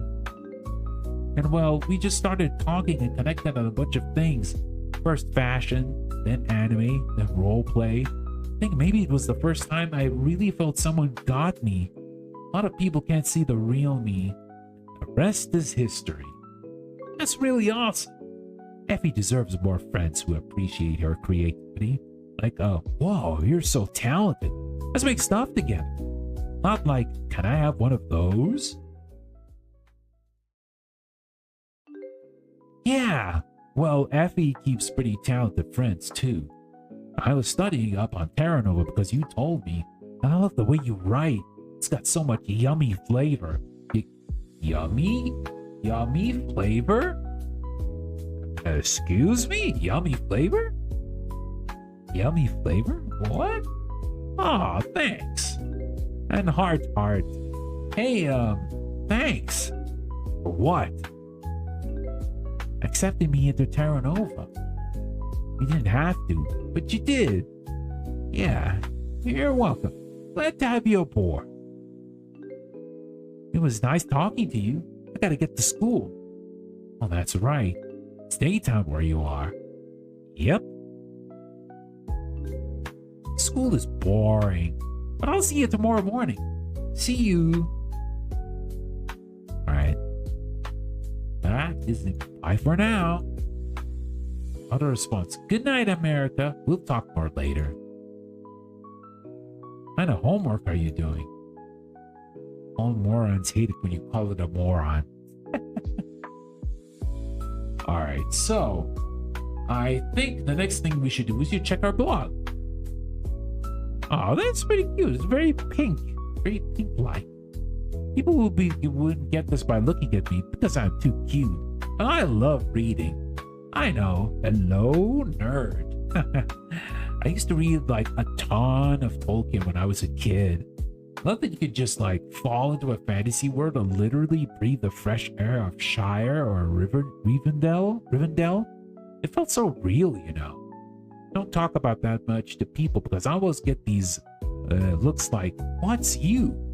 And well, we just started talking and connected on a bunch of things. First fashion, then anime, then roleplay. I think maybe it was the first time I really felt someone got me. A lot of people can't see the real me. The rest is history. That's really awesome. Effie deserves more friends who appreciate her creativity. Like, oh, whoa, you're so talented. Let's make stuff together. Not like, can I have one of those? Yeah, well, Effie keeps pretty talented friends too. I was studying up on TerraNova because you told me. And I love the way you write. It's got so much yummy flavor. Yummy? Yummy flavor? Excuse me? Yummy flavor? Yummy flavor? What? Aw, thanks. And heart. Hey, thanks. For what? Accepting me into TerraNova. You didn't have to, but you did. Yeah, you're welcome. Glad to have you aboard. It was nice talking to you. I gotta get to school. Oh, that's right. It's daytime where you are. Yep. School is boring, but I'll see you tomorrow morning. See you. Alright. That is it. Bye for now. Other response. Good night, America. We'll talk more later. What kind of homework are you doing? All morons hate it when you call it a moron. Alright, so I think the next thing we should do is check our blog. Oh, that's pretty cute. It's very pink. Very pink-like. People wouldn't get this by looking at me because I'm too cute. And I love reading. I know. Hello, nerd. I used to read like a ton of Tolkien when I was a kid. Love that you could just like fall into a fantasy world and literally breathe the fresh air of Shire or Rivendell. It felt so real, you know. Don't talk about that much to people because I always get these looks like, what's you?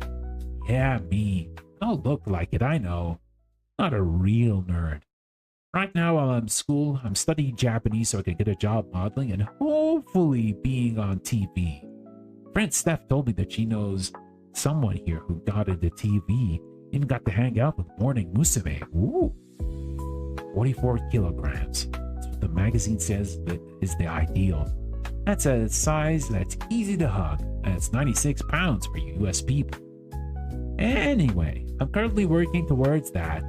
Yeah, me. I don't look like it, I know. Not a real nerd. Right now while I'm in school, I'm studying Japanese so I can get a job modeling and hopefully being on TV. Friend Steph told me that she knows someone here who got into TV, even got to hang out with Morning Musume. Ooh, 44 kilograms. That's what the magazine says that is the ideal. That's a size that's easy to hug, and it's 96 pounds for you US people. Anyway, I'm currently working towards that.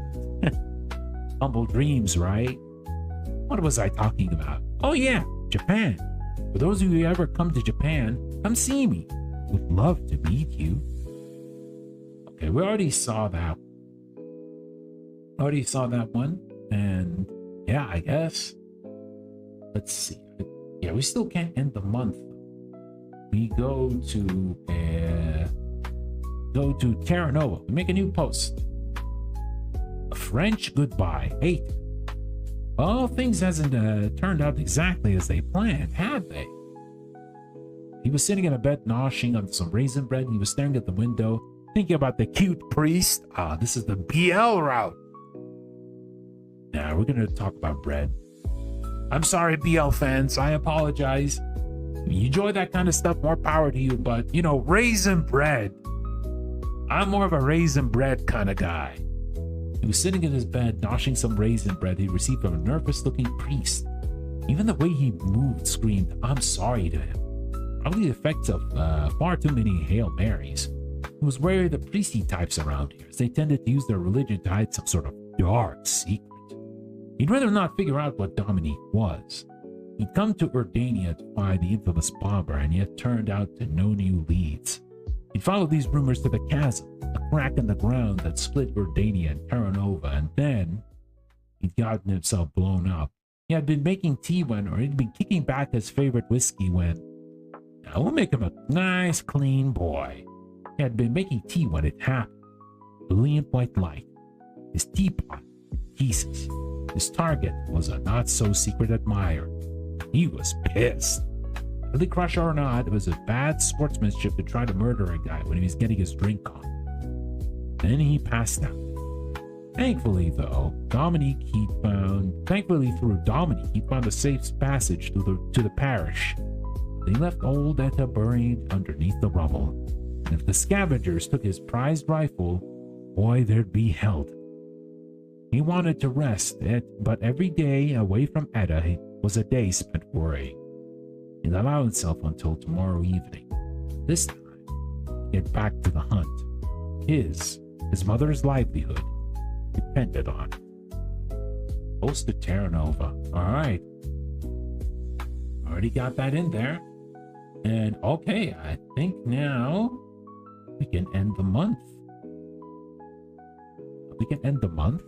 Humble dreams, right? What was I talking about? Oh yeah, Japan. For those of you who ever come to Japan, come see me. Would love to meet you. Okay, we already saw that. One. And yeah, I guess. Let's see. Yeah, we still can't end the month. We go to TerraNova. We make a new post. A French goodbye. Hate. Well, things hasn't turned out exactly as they planned, have they? He was sitting in a bed, noshing on some raisin bread. He was staring at the window, thinking about the cute priest. This is the BL route. Now we're gonna talk about bread. I'm sorry, BL fans. I apologize. You enjoy that kind of stuff, more power to you. But you know, raisin bread. I'm more of a raisin bread kind of guy. He was sitting in his bed, noshing some raisin bread he received from a nervous-looking priest. Even the way he moved screamed, "I'm sorry" to him. Probably the effects of far too many Hail Marys. He was wary of the priesty types around here, as they tended to use their religion to hide some sort of dark secret. He'd rather not figure out what Dominique was. He'd come to Urdania to find the infamous bomber, and yet turned out to no new leads. He'd followed these rumors to the chasm, a crack in the ground that split Urdania and TerraNova, and then he'd gotten himself blown up. He had been making tea when, or he'd been kicking back his favorite whiskey when. Now we'll make him a nice, clean boy. He had been making tea when it happened. Brilliant white light. His teapot in pieces. His target was a not-so-secret admirer. He was pissed. Really crush or not, it was a bad sportsmanship to try to murder a guy when he was getting his drink on. Then he passed out. Thankfully, through Dominique, he'd found a safe passage to the parish. They left old Etta buried underneath the rubble. And if the scavengers took his prized rifle, boy, there'd be hell. He wanted to rest, but every day away from Etta was a day spent worrying. He'd allow himself until tomorrow evening. This time, get back to the hunt. His mother's livelihood depended on it. Post to TerraNova. All right. Already got that in there. And okay, I think now we can end the month. We can end the month?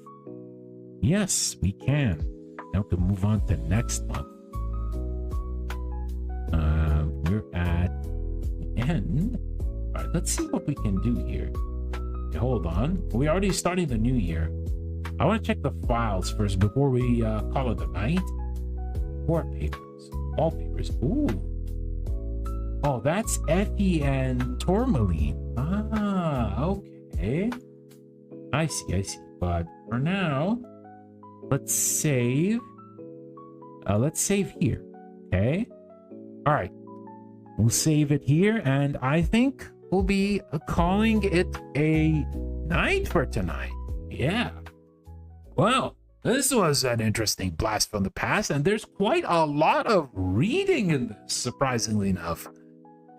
Yes, we can. Now we can move on to next month. We're at the end. All right, let's see what we can do here. Okay, hold on. We're already starting the new year. I want to check the files first before we call it a night. Wallpapers. Wallpapers. Ooh. Oh, that's Effie and Tourmaline. Ah, okay. I see. But for now, let's save. Let's save here. Okay. All right. We'll save it here, and I think we'll be calling it a night for tonight. Yeah. Well, this was an interesting blast from the past, and there's quite a lot of reading in this, surprisingly enough.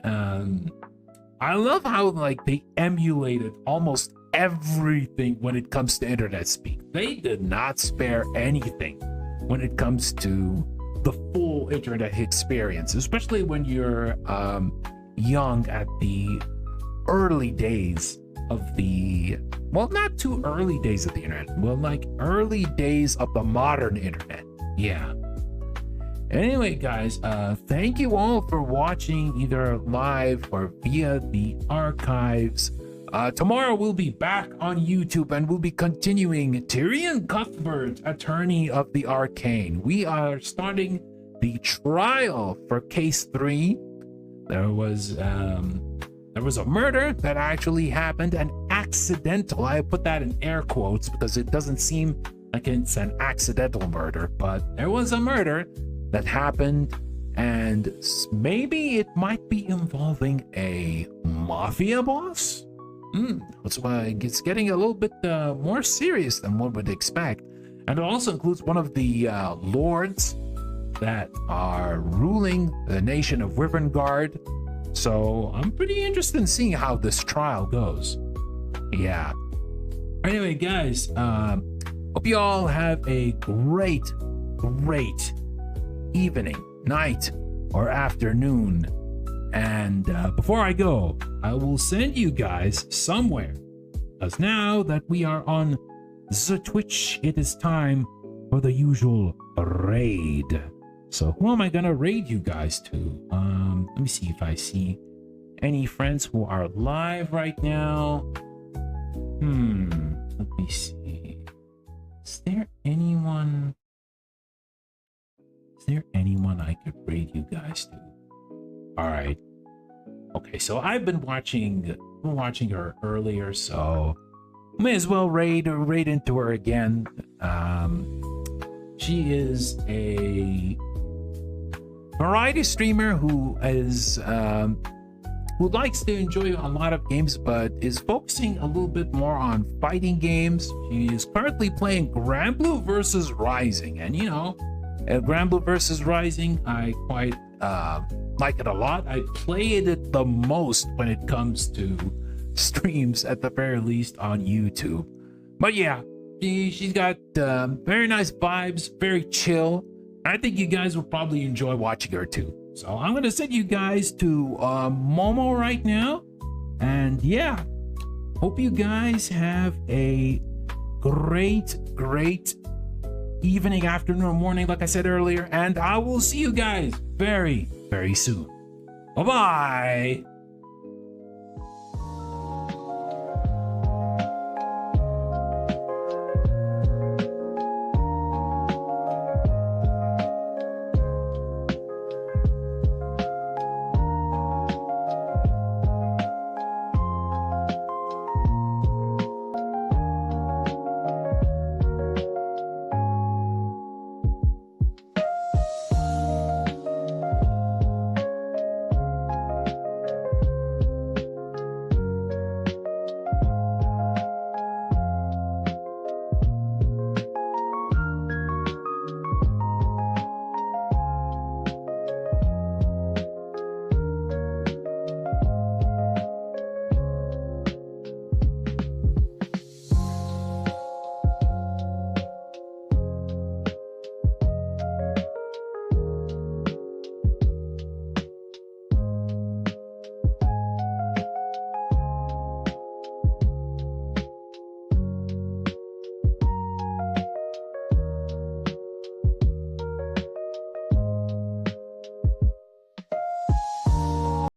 I love how like they emulated almost everything when it comes to internet speak. They did not spare anything when it comes to the full internet experience, especially when you're young at the early days of the, well, not too early days of the internet, well, like early days of the modern internet. Yeah. Anyway, guys, thank you all for watching either live or via the archives. Tomorrow we'll be back on YouTube and we'll be continuing Tyrion Cuthbert, Attorney of the Arcane. We are starting the trial for case 3. There was a murder that actually happened, an accidental. I put that in air quotes because it doesn't seem like it's an accidental murder, but there was a murder that happened, and maybe it might be involving a mafia boss. That's why it's getting a little bit more serious than one would expect. And it also includes one of the lords that are ruling the nation of Wyverngard. So I'm pretty interested in seeing how this trial goes. Yeah. Anyway, guys, hope you all have a great evening, night, or afternoon. And before I go, I will send you guys somewhere, because now that we are on the Twitch, it is time for the usual raid. So who am I gonna raid you guys to? Let me see if I see any friends who are live right now. Let me see. Is there anyone I could raid you guys to? All right. Okay, so I've been watching her earlier, so may as well raid into her again. She is a variety streamer who likes to enjoy a lot of games, but is focusing a little bit more on fighting games. She is currently playing Granblue versus Rising, and you know, Granblue versus Rising, I quite like it a lot. I played it the most when it comes to streams, at the very least on YouTube. But yeah, she's got very nice vibes, very chill. I think you guys will probably enjoy watching her too. So I'm gonna send you guys to Momo right now, and yeah, hope you guys have a great evening, afternoon, or morning, like I said earlier, and I will see you guys very soon. Bye bye.